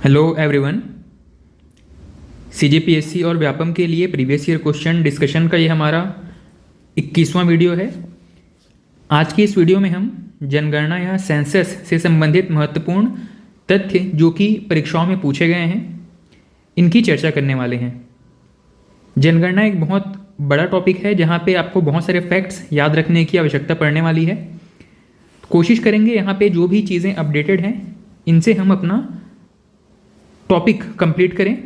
Hello everyone. CGPSC और व्यापम के लिए प्रीवियस ईयर क्वेश्चन डिस्कशन का ये हमारा 21वां वीडियो है। आज की इस वीडियो में हम जनगणना या सेंसस से संबंधित महत्वपूर्ण तथ्य जो कि परीक्षाओं में पूछे गए हैं इनकी चर्चा करने वाले हैं। जनगणना एक बहुत बड़ा टॉपिक है जहाँ पे आपको बहुत सारे फैक्ट्स याद रखने की आवश्यकता पड़ने वाली है। कोशिश करेंगे यहाँ पे जो भी चीज़ें अपडेटेड हैं इनसे हम अपना टॉपिक कंप्लीट करें।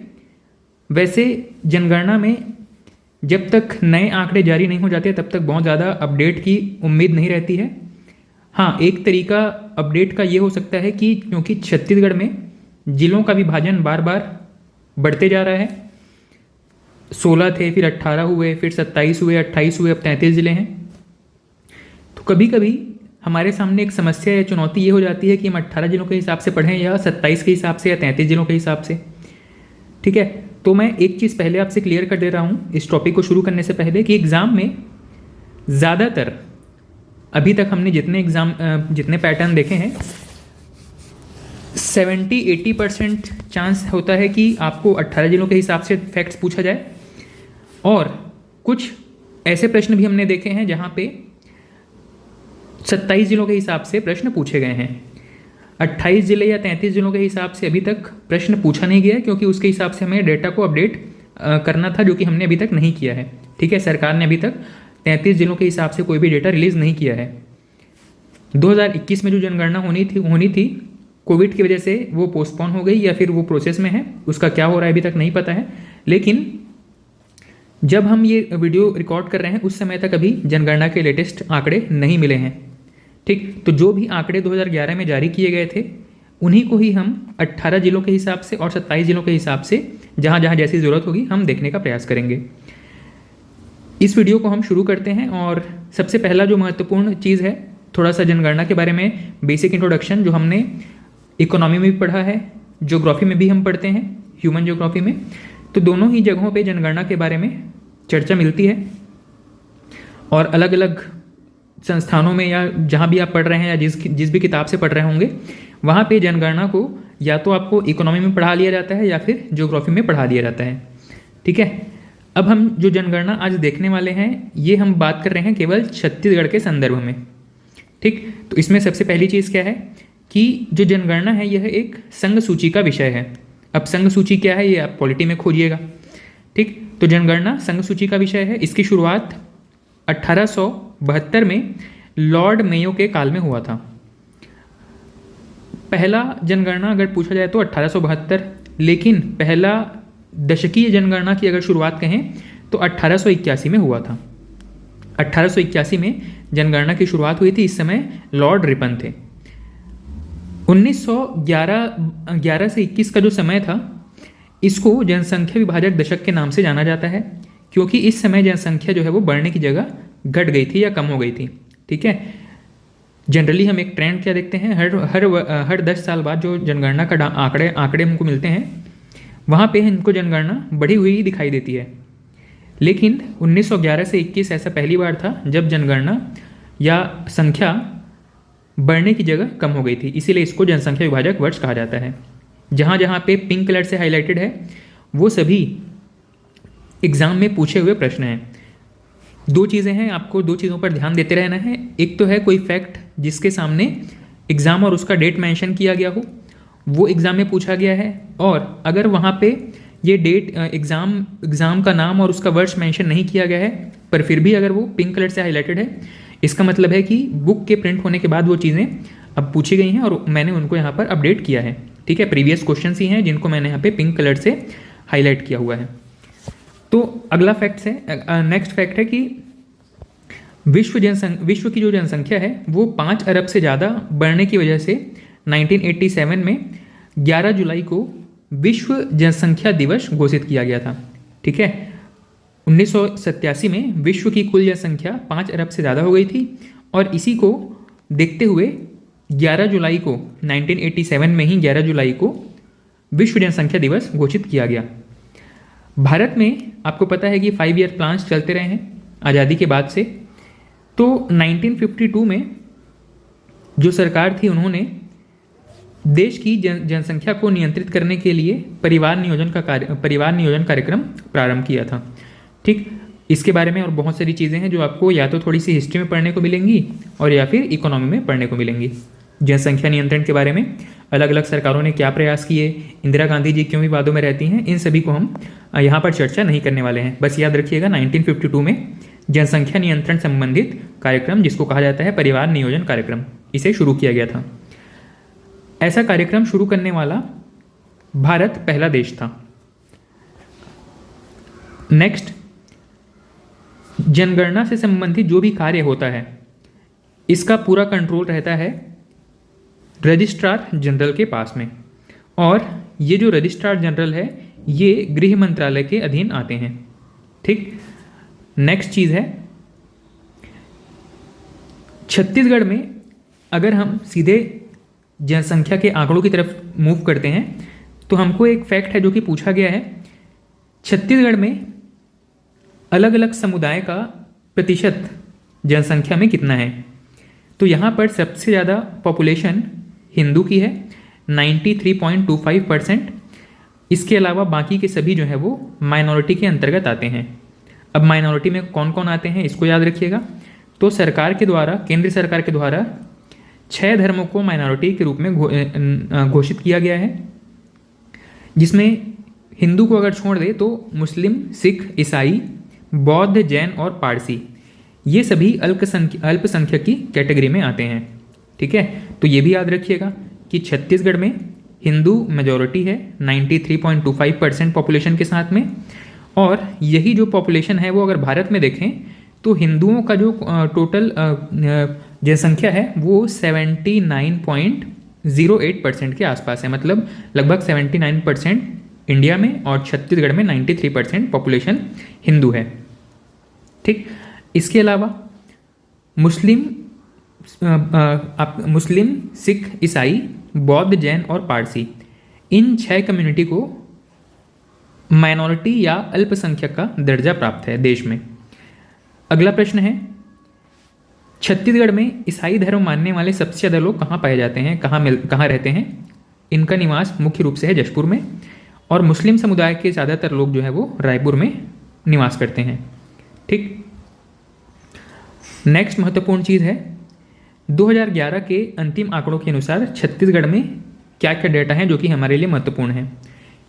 वैसे जनगणना में जब तक नए आंकड़े जारी नहीं हो जाते तब तक बहुत ज़्यादा अपडेट की उम्मीद नहीं रहती है। हाँ, एक तरीका अपडेट का ये हो सकता है कि क्योंकि छत्तीसगढ़ में जिलों का विभाजन बार बार बढ़ते जा रहा है, 16 थे, फिर 18 हुए, फिर 27 हुए, 28 हुए, अब 33 जिले हैं। तो कभी कभी हमारे सामने एक समस्या या चुनौती ये हो जाती है कि हम 18 जिलों के हिसाब से पढ़ें या 27 के हिसाब से या 33 जिलों के हिसाब से। ठीक है, तो मैं एक चीज़ पहले आपसे क्लियर कर दे रहा हूँ इस टॉपिक को शुरू करने से पहले कि एग्ज़ाम में ज़्यादातर अभी तक हमने जितने पैटर्न देखे हैं 70-80% चांस होता है कि आपको 18 जिलों के हिसाब से फैक्ट्स पूछा जाए, और कुछ ऐसे प्रश्न भी हमने देखे हैं जहाँ पे 27 जिलों के हिसाब से प्रश्न पूछे गए हैं। 28 जिले या 33 जिलों के हिसाब से अभी तक प्रश्न पूछा नहीं गया क्योंकि उसके हिसाब से हमें डेटा को अपडेट करना था, जो कि हमने अभी तक नहीं किया है। ठीक है, सरकार ने अभी तक 33 जिलों के हिसाब से कोई भी डेटा रिलीज़ नहीं किया है। 2021 में जो जनगणना होनी थी कोविड की वजह से वो पोस्टपोन हो गई या फिर वो प्रोसेस में है, उसका क्या हो रहा है अभी तक नहीं पता है। लेकिन जब हम ये वीडियो रिकॉर्ड कर रहे हैं उस समय तक अभी जनगणना के लेटेस्ट आंकड़े नहीं मिले हैं। ठीक, तो जो भी आंकड़े 2011 में जारी किए गए थे उन्हीं को ही हम 18 जिलों के हिसाब से और 27 जिलों के हिसाब से जहाँ जहाँ जैसी ज़रूरत होगी हम देखने का प्रयास करेंगे। इस वीडियो को हम शुरू करते हैं और सबसे पहला जो महत्वपूर्ण चीज़ है थोड़ा सा जनगणना के बारे में बेसिक इंट्रोडक्शन, जो हमने इकोनॉमी में भी पढ़ा है, ज्योग्राफी में भी हम पढ़ते हैं, ह्यूमन ज्योग्राफी में, तो दोनों ही जगहों पे जनगणना के बारे में चर्चा मिलती है। और अलग अलग संस्थानों में या जहाँ भी आप पढ़ रहे हैं या जिस भी किताब से पढ़ रहे होंगे वहाँ पे जनगणना को या तो आपको इकोनॉमी में पढ़ा लिया जाता है या फिर ज्योग्राफी में पढ़ा लिया जाता है। ठीक है, अब हम जो जनगणना आज देखने वाले हैं ये हम बात कर रहे हैं केवल छत्तीसगढ़ के संदर्भ में। ठीक, तो इसमें सबसे पहली चीज़ क्या है कि जो जनगणना है यह एक संघ सूची का विषय है। अब संघ सूची क्या है ये आप पॉलिटी में खोजिएगा। ठीक, तो जनगणना संघ सूची का विषय है। इसकी शुरुआत 1872 में लॉर्ड मेयो के काल में हुआ था। पहला जनगणना अगर पूछा जाए तो 1872, लेकिन पहला दशकीय जनगणना की अगर शुरुआत कहें तो 1881 में हुआ था। 1881 में जनगणना की शुरुआत हुई थी। इस समय लॉर्ड रिपन थे। 1911 से 21 का जो समय था इसको जनसंख्या विभाजक दशक के नाम से जाना जाता है, क्योंकि इस समय जनसंख्या जो है वो बढ़ने की जगह घट गई थी या कम हो गई थी। ठीक है, जनरली हम एक ट्रेंड क्या देखते हैं, हर 10 साल बाद जो जनगणना का आंकड़े हमको मिलते हैं वहाँ पे इनको जनगणना बढ़ी हुई दिखाई देती है। लेकिन 1911 से 21 ऐसा पहली बार था जब जनगणना या संख्या बढ़ने की जगह कम हो गई थी, इसीलिए इसको जनसंख्या विभाजक वर्ष कहा जाता है। जहाँ जहाँ पे पिंक कलर से हाईलाइटेड है वो सभी एग्ज़ाम में पूछे हुए प्रश्न हैं। दो चीज़ें हैं, आपको दो चीज़ों पर ध्यान देते रहना है। एक तो है कोई फैक्ट जिसके सामने एग्ज़ाम और उसका डेट मेंशन किया गया हो, वो एग्ज़ाम में पूछा गया है, और अगर वहाँ पे ये डेट एग्ज़ाम का नाम और उसका वर्ष मेंशन नहीं किया गया है पर फिर भी अगर वो पिंक कलर से हाईलाइटेड है, इसका मतलब है कि बुक के प्रिंट होने के बाद वो चीज़ें अब पूछी गई हैं और मैंने उनको यहाँ पर अपडेट किया है। ठीक है, प्रीवियस क्वेश्चन ही हैं जिनको मैंने यहाँ पे पिंक कलर से हाईलाइट किया हुआ है। तो अगला फैक्ट है, नेक्स्ट फैक्ट है कि विश्व की जो जनसंख्या है वो 5 अरब से ज़्यादा बढ़ने की वजह से 1987 में 11 जुलाई को विश्व जनसंख्या दिवस घोषित किया गया था। ठीक है, 1987 में विश्व की कुल जनसंख्या 5 अरब से ज़्यादा हो गई थी और इसी को देखते हुए 11 जुलाई को 1987 में ही 11 जुलाई को विश्व जनसंख्या दिवस घोषित किया गया। भारत में आपको पता है कि 5 ईयर प्लान्स चलते रहे हैं आज़ादी के बाद से। तो 1952 में जो सरकार थी उन्होंने देश की जनसंख्या को नियंत्रित करने के लिए परिवार नियोजन कार्यक्रम प्रारंभ किया था। ठीक, इसके बारे में और बहुत सारी चीज़ें हैं जो आपको या तो थोड़ी सी हिस्ट्री में पढ़ने को मिलेंगी और या फिर इकोनॉमी में पढ़ने को मिलेंगी। जनसंख्या नियंत्रण के बारे में अलग अलग सरकारों ने क्या प्रयास किए, इंदिरा गांधी जी क्यों विवादों में रहती हैं, इन सभी को हम यहाँ पर चर्चा नहीं करने वाले हैं। बस याद रखिएगा 1952 में जनसंख्या नियंत्रण संबंधित कार्यक्रम, जिसको कहा जाता है परिवार नियोजन कार्यक्रम, इसे शुरू किया गया था। ऐसा कार्यक्रम शुरू करने वाला भारत पहला देश था। नेक्स्ट, जनगणना से संबंधित जो भी कार्य होता है इसका पूरा कंट्रोल रहता है रजिस्ट्रार जनरल के पास में, और ये जो रजिस्ट्रार जनरल है ये गृह मंत्रालय के अधीन आते हैं। ठीक, नेक्स्ट चीज़ है छत्तीसगढ़ में, अगर हम सीधे जनसंख्या के आंकड़ों की तरफ मूव करते हैं तो हमको एक फैक्ट है जो कि पूछा गया है, छत्तीसगढ़ में अलग अलग समुदाय का प्रतिशत जनसंख्या में कितना है। तो यहाँ पर सबसे ज़्यादा पॉपुलेशन हिंदू की है 93.25%। इसके अलावा बाकी के सभी जो है वो माइनॉरिटी के अंतर्गत आते हैं। अब माइनॉरिटी में कौन कौन आते हैं इसको याद रखिएगा। तो सरकार के द्वारा, केंद्र सरकार के द्वारा 6 धर्मों को माइनॉरिटी के रूप में घोषित किया गया है, जिसमें हिंदू को अगर छोड़ दे तो मुस्लिम, सिख, ईसाई, बौद्ध, जैन और पारसी, ये सभी अल्पसंख्यक की कैटेगरी में आते हैं। ठीक है, तो ये भी याद रखिएगा कि छत्तीसगढ़ में हिंदू मेजॉरिटी है 93.25% पॉपुलेशन के साथ में, और यही जो पॉपुलेशन है वो अगर भारत में देखें तो हिंदुओं का जो टोटल जनसंख्या है वो 79.08% के आसपास है, मतलब लगभग 79% इंडिया में, और छत्तीसगढ़ में 93% पॉपुलेशन हिंदू है। ठीक, इसके अलावा मुस्लिम, सिख, ईसाई, बौद्ध, जैन और पारसी, इन 6 कम्युनिटी को माइनॉरिटी या अल्पसंख्यक का दर्जा प्राप्त है देश में। अगला प्रश्न है, छत्तीसगढ़ में ईसाई धर्म मानने वाले सबसे ज़्यादा लोग कहाँ पाए जाते हैं, कहाँ रहते हैं। इनका निवास मुख्य रूप से है जशपुर में, और मुस्लिम समुदाय के ज़्यादातर लोग जो है वो रायपुर में निवास करते हैं। ठीक, नेक्स्ट महत्वपूर्ण चीज़ है 2011 के अंतिम आंकड़ों के अनुसार छत्तीसगढ़ में क्या क्या डेटा है जो कि हमारे लिए महत्वपूर्ण है।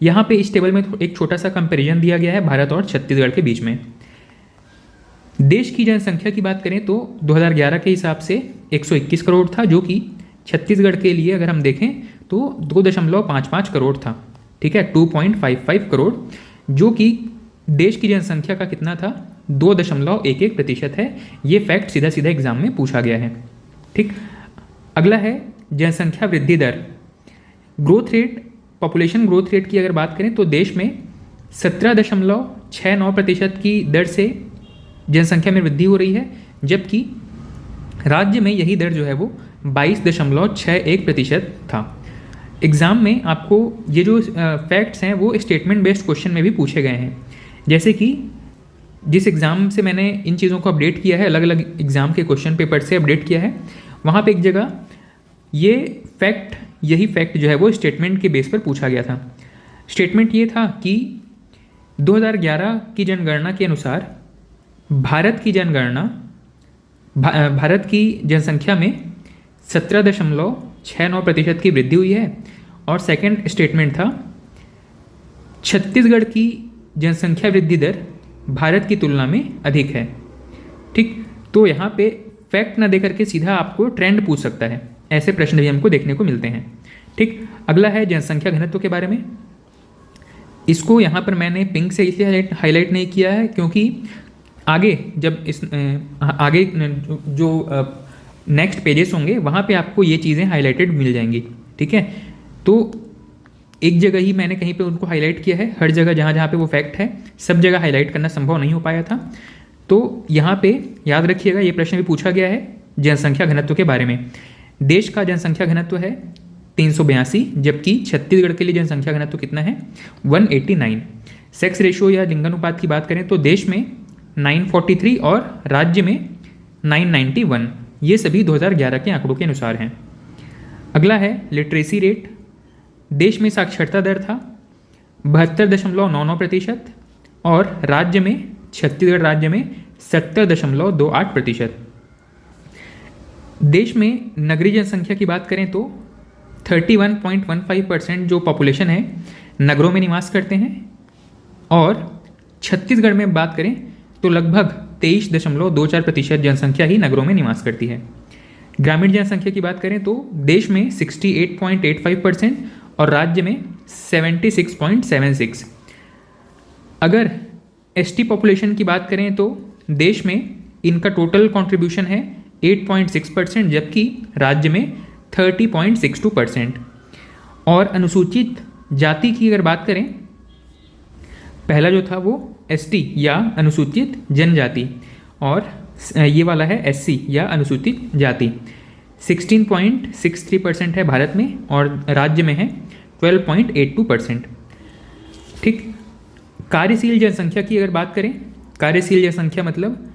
यहाँ पे इस टेबल में एक छोटा सा कंपैरिजन दिया गया है भारत और छत्तीसगढ़ के बीच में। देश की जनसंख्या की बात करें तो 2011 के हिसाब से 121 करोड़ था, जो कि छत्तीसगढ़ के लिए अगर हम देखें तो 2.55 करोड़ था। ठीक है, 2.55 करोड़, जो कि देश की जनसंख्या का कितना था, 2.11% है। ये फैक्ट सीधा सीधा एग्जाम में पूछा गया है। ठीक, अगला है जनसंख्या वृद्धि दर, growth rate, population growth rate की अगर बात करें तो देश में 17.69% की दर से जनसंख्या में वृद्धि हो रही है, जबकि राज्य में यही दर जो है वो 22.61% था। एग्ज़ाम में आपको ये जो फैक्ट्स हैं वो स्टेटमेंट बेस्ड क्वेश्चन में भी पूछे गए हैं। जैसे कि जिस एग्ज़ाम से मैंने इन चीज़ों को अपडेट किया है, अलग अलग एग्ज़ाम के क्वेश्चन पेपर से अपडेट किया है, वहाँ पे एक जगह यही फैक्ट जो है वो स्टेटमेंट के बेस पर पूछा गया था। स्टेटमेंट ये था कि 2011 की जनगणना के अनुसार भारत की जनसंख्या में 17.69% की वृद्धि हुई है, और सेकंड स्टेटमेंट था छत्तीसगढ़ की जनसंख्या वृद्धि दर भारत की तुलना में अधिक है। ठीक, तो यहाँ पे फैक्ट ना देकर के सीधा आपको ट्रेंड पूछ सकता है, ऐसे प्रश्न भी हमको देखने को मिलते हैं। ठीक, अगला है जनसंख्या घनत्व के बारे में। इसको यहाँ पर मैंने पिंक से इसलिए हाईलाइट नहीं किया है क्योंकि आगे जब आगे जो नेक्स्ट पेजेस होंगे वहाँ पे आपको ये चीज़ें हाईलाइटेड मिल जाएंगी। ठीक है, तो एक जगह ही मैंने कहीं पे उनको हाईलाइट किया है, हर जगह जहाँ जहाँ पे वो फैक्ट है सब जगह हाईलाइट करना संभव नहीं हो पाया था। तो यहाँ पे याद रखिएगा, ये प्रश्न भी पूछा गया है जनसंख्या घनत्व के बारे में। देश का जनसंख्या घनत्व है 382, जबकि छत्तीसगढ़ के लिए जनसंख्या घनत्व कितना है 189। सेक्स रेशियो या लिंगानुपात की बात करें तो देश में 943 और राज्य में 991, ये सभी 2011 के आंकड़ों के अनुसार हैं। अगला है लिटरेसी रेट। देश में साक्षरता दर था 72.99% और राज्य में, छत्तीसगढ़ राज्य में 70.28%। देश में नगरीय जनसंख्या की बात करें तो 31.15% जो पॉपुलेशन है नगरों में निवास करते हैं और छत्तीसगढ़ में बात करें तो लगभग 23.24% जनसंख्या ही नगरों में निवास करती है। ग्रामीण जनसंख्या की बात करें तो देश में 68.85% और राज्य में 76.76। अगर एसटी पॉपुलेशन की बात करें तो देश में इनका टोटल कंट्रीब्यूशन है 8.6% जबकि राज्य में 30.62%। और अनुसूचित जाति की अगर बात करें, पहला जो था वो एसटी या अनुसूचित जनजाति और ये वाला है एससी या अनुसूचित जाति। 16.63% है भारत में और राज्य में है 12.82%। ठीक। कार्यशील जनसंख्या की अगर बात करें, कार्यशील जनसंख्या मतलब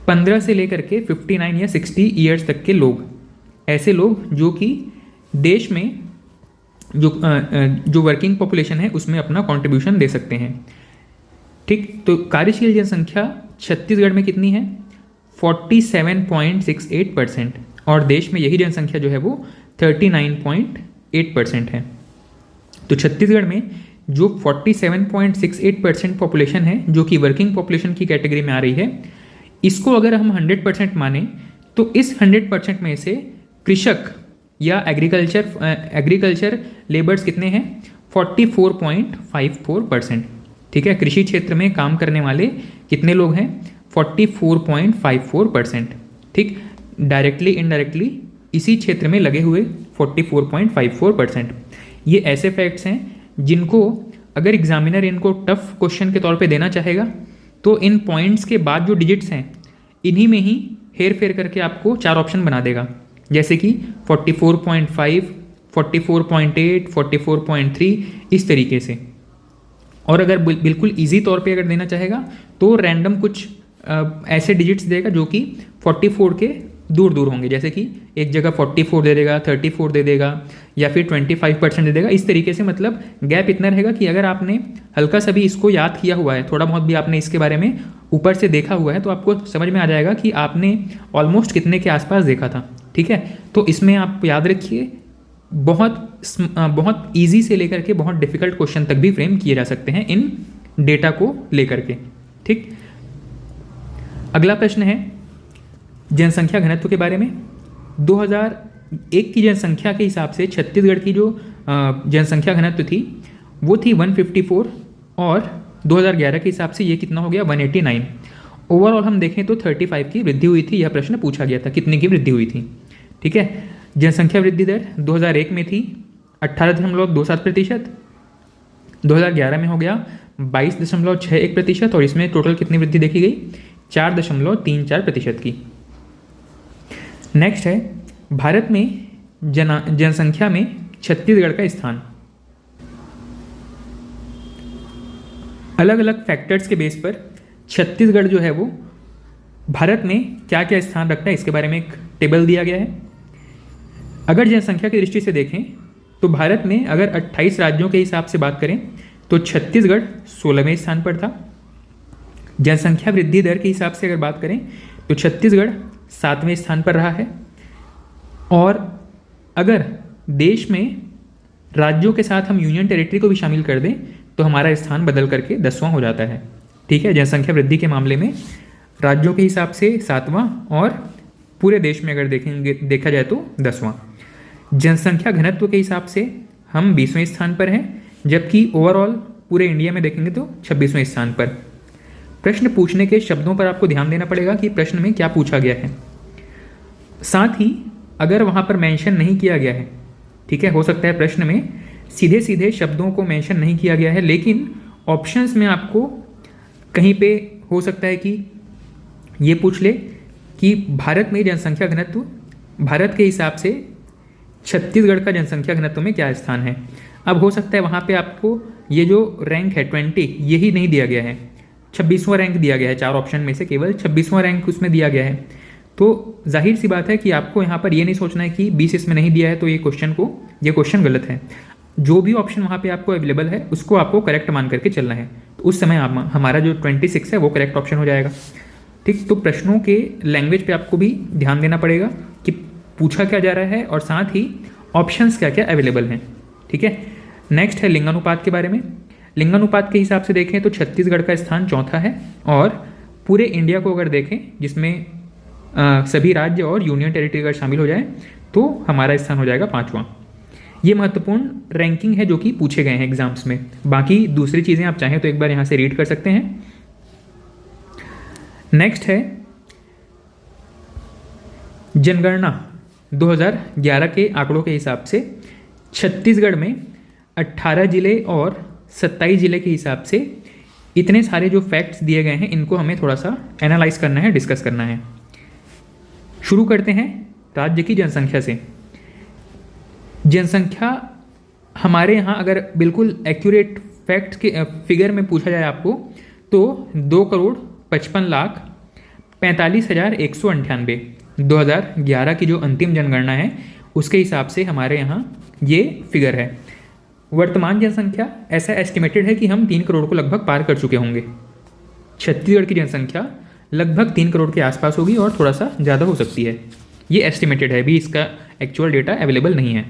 15 से लेकर के 59 या 60 ईयर्स तक के लोग, ऐसे लोग जो कि देश में जो वर्किंग पॉपुलेशन है उसमें अपना कंट्रीब्यूशन दे सकते हैं। ठीक। तो कार्यशील जनसंख्या छत्तीसगढ़ में कितनी है? 47.68% और देश में यही जनसंख्या जो है वो 39.8% है। तो छत्तीसगढ़ में जो 47.68% पॉपुलेशन है जो कि वर्किंग पॉपुलेशन की कैटेगरी में आ रही है, इसको अगर हम 100% माने तो इस 100% में से कृषक या एग्रीकल्चर लेबर्स कितने हैं? 44.54%। ठीक है। कृषि क्षेत्र में काम करने वाले कितने लोग हैं? 44.54%। ठीक। डायरेक्टली इनडायरेक्टली इसी क्षेत्र में लगे हुए 44.54%। ये ऐसे फैक्ट्स हैं जिनको अगर एग्जामिनर इनको टफ क्वेश्चन के तौर पे देना चाहेगा तो इन पॉइंट्स के बाद जो डिजिट्स हैं इन्हीं में ही हेर फेर करके आपको 4 ऑप्शन बना देगा, जैसे कि 44.5, 44.8, 44.3, इस तरीके से। और अगर बिल्कुल इजी तौर पे अगर देना चाहेगा तो रैंडम कुछ ऐसे डिजिट्स देगा जो कि 44 के दूर दूर होंगे, जैसे कि एक जगह 44 दे देगा, 34 दे देगा या फिर 25% दे देगा। इस तरीके से मतलब गैप इतना रहेगा कि अगर आपने हल्का सा भी इसको याद किया हुआ है, थोड़ा बहुत भी आपने इसके बारे में ऊपर से देखा हुआ है, तो आपको समझ में आ जाएगा कि आपने ऑलमोस्ट कितने के आसपास देखा था। ठीक है। तो इसमें आप याद रखिए बहुत ईजी से लेकर के बहुत डिफिकल्ट क्वेश्चन तक भी फ्रेम किए जा सकते हैं इन डेटा को लेकर के। ठीक। अगला प्रश्न है जनसंख्या घनत्व के बारे में। 2001 की जनसंख्या के हिसाब से छत्तीसगढ़ की जो जनसंख्या घनत्व थी वो थी 154 और 2011 के हिसाब से ये कितना हो गया? 189। ओवरऑल हम देखें तो 35 की वृद्धि हुई थी। यह प्रश्न पूछा गया था कितने की वृद्धि हुई थी। ठीक है। जनसंख्या वृद्धि दर 2001 में थी 18.27%, 2011 में हो गया 22.61% और इसमें टोटल कितनी वृद्धि देखी गई? 4.34% की। नेक्स्ट है भारत में जनसंख्या में छत्तीसगढ़ का स्थान। अलग अलग फैक्टर्स के बेस पर छत्तीसगढ़ जो है वो भारत में क्या क्या स्थान रखता है इसके बारे में एक टेबल दिया गया है। अगर जनसंख्या की दृष्टि से देखें तो भारत में अगर 28 राज्यों के हिसाब से बात करें तो छत्तीसगढ़ 16वें स्थान पर था। जनसंख्या वृद्धि दर के हिसाब से अगर बात करें तो छत्तीसगढ़ 7वें स्थान पर रहा है। और अगर देश में राज्यों के साथ हम यूनियन टेरिटरी को भी शामिल कर दें तो हमारा स्थान बदल करके 10वां हो जाता है। ठीक है। जनसंख्या वृद्धि के मामले में राज्यों के हिसाब से 7वां और पूरे देश में अगर देखा जाए तो 10वां। जनसंख्या घनत्व के हिसाब से हम 20वें स्थान पर हैं, जबकि ओवरऑल पूरे इंडिया में देखेंगे तो 26वें स्थान पर। प्रश्न पूछने के शब्दों पर आपको ध्यान देना पड़ेगा कि प्रश्न में क्या पूछा गया है। साथ ही अगर वहाँ पर मेंशन नहीं किया गया है, ठीक है, हो सकता है प्रश्न में सीधे सीधे शब्दों को मेंशन नहीं किया गया है, लेकिन ऑप्शंस में आपको कहीं पे हो सकता है कि ये पूछ ले कि भारत में जनसंख्या घनत्व, भारत के हिसाब से छत्तीसगढ़ का जनसंख्या घनत्व में क्या स्थान है। अब हो सकता है वहाँ पे आपको ये जो रैंक है 20 यही नहीं दिया गया है, 26वां रैंक दिया गया है। 4 ऑप्शन में से केवल 26वां रैंक उसमें दिया गया है। तो जाहिर सी बात है कि आपको यहाँ पर ये नहीं सोचना है कि 20 इसमें नहीं दिया है तो ये क्वेश्चन गलत है। जो भी ऑप्शन वहाँ पे आपको अवेलेबल है उसको आपको करेक्ट मान करके चलना है। तो उस समय हमारा जो 26 है वो करेक्ट ऑप्शन हो जाएगा। ठीक, तो प्रश्नों के लैंग्वेज पे आपको भी ध्यान देना पड़ेगा कि पूछा क्या जा रहा है और साथ ही ऑप्शंस क्या क्या अवेलेबल हैं। ठीक है, नेक्स्ट है लिंगानुपात के बारे में। लिंगानुपात के हिसाब से देखें तो छत्तीसगढ़ का स्थान चौथा है और पूरे इंडिया को अगर देखें जिसमें सभी राज्य और यूनियन टेरिटरी अगर शामिल हो जाए तो हमारा स्थान हो जाएगा 5वां। ये महत्वपूर्ण रैंकिंग है जो कि पूछे गए हैं एग्जाम्स में। बाकी दूसरी चीज़ें आप चाहें तो एक बार यहाँ से रीड कर सकते हैं। नेक्स्ट है जनगणना 2011 के आंकड़ों के हिसाब से छत्तीसगढ़ में 18 जिले और 27 जिले के हिसाब से इतने सारे जो फैक्ट्स दिए गए हैं इनको हमें थोड़ा सा एनालाइज करना है, डिस्कस करना है। शुरू करते हैं राज्य की जनसंख्या से। जनसंख्या हमारे यहाँ अगर बिल्कुल एक्यूरेट फैक्ट के फिगर में पूछा जाए आपको तो 2,55,45,198 2011 की जो अंतिम जनगणना है उसके हिसाब से हमारे यहाँ ये फिगर है। वर्तमान जनसंख्या ऐसा एस्टिमेटेड है कि हम 3 करोड़ को लगभग पार कर चुके होंगे। छत्तीसगढ़ की जनसंख्या लगभग 3 करोड़ के आसपास होगी और थोड़ा सा ज़्यादा हो सकती है। ये एस्टिमेटेड है, अभी इसका एक्चुअल डेटा अवेलेबल नहीं है।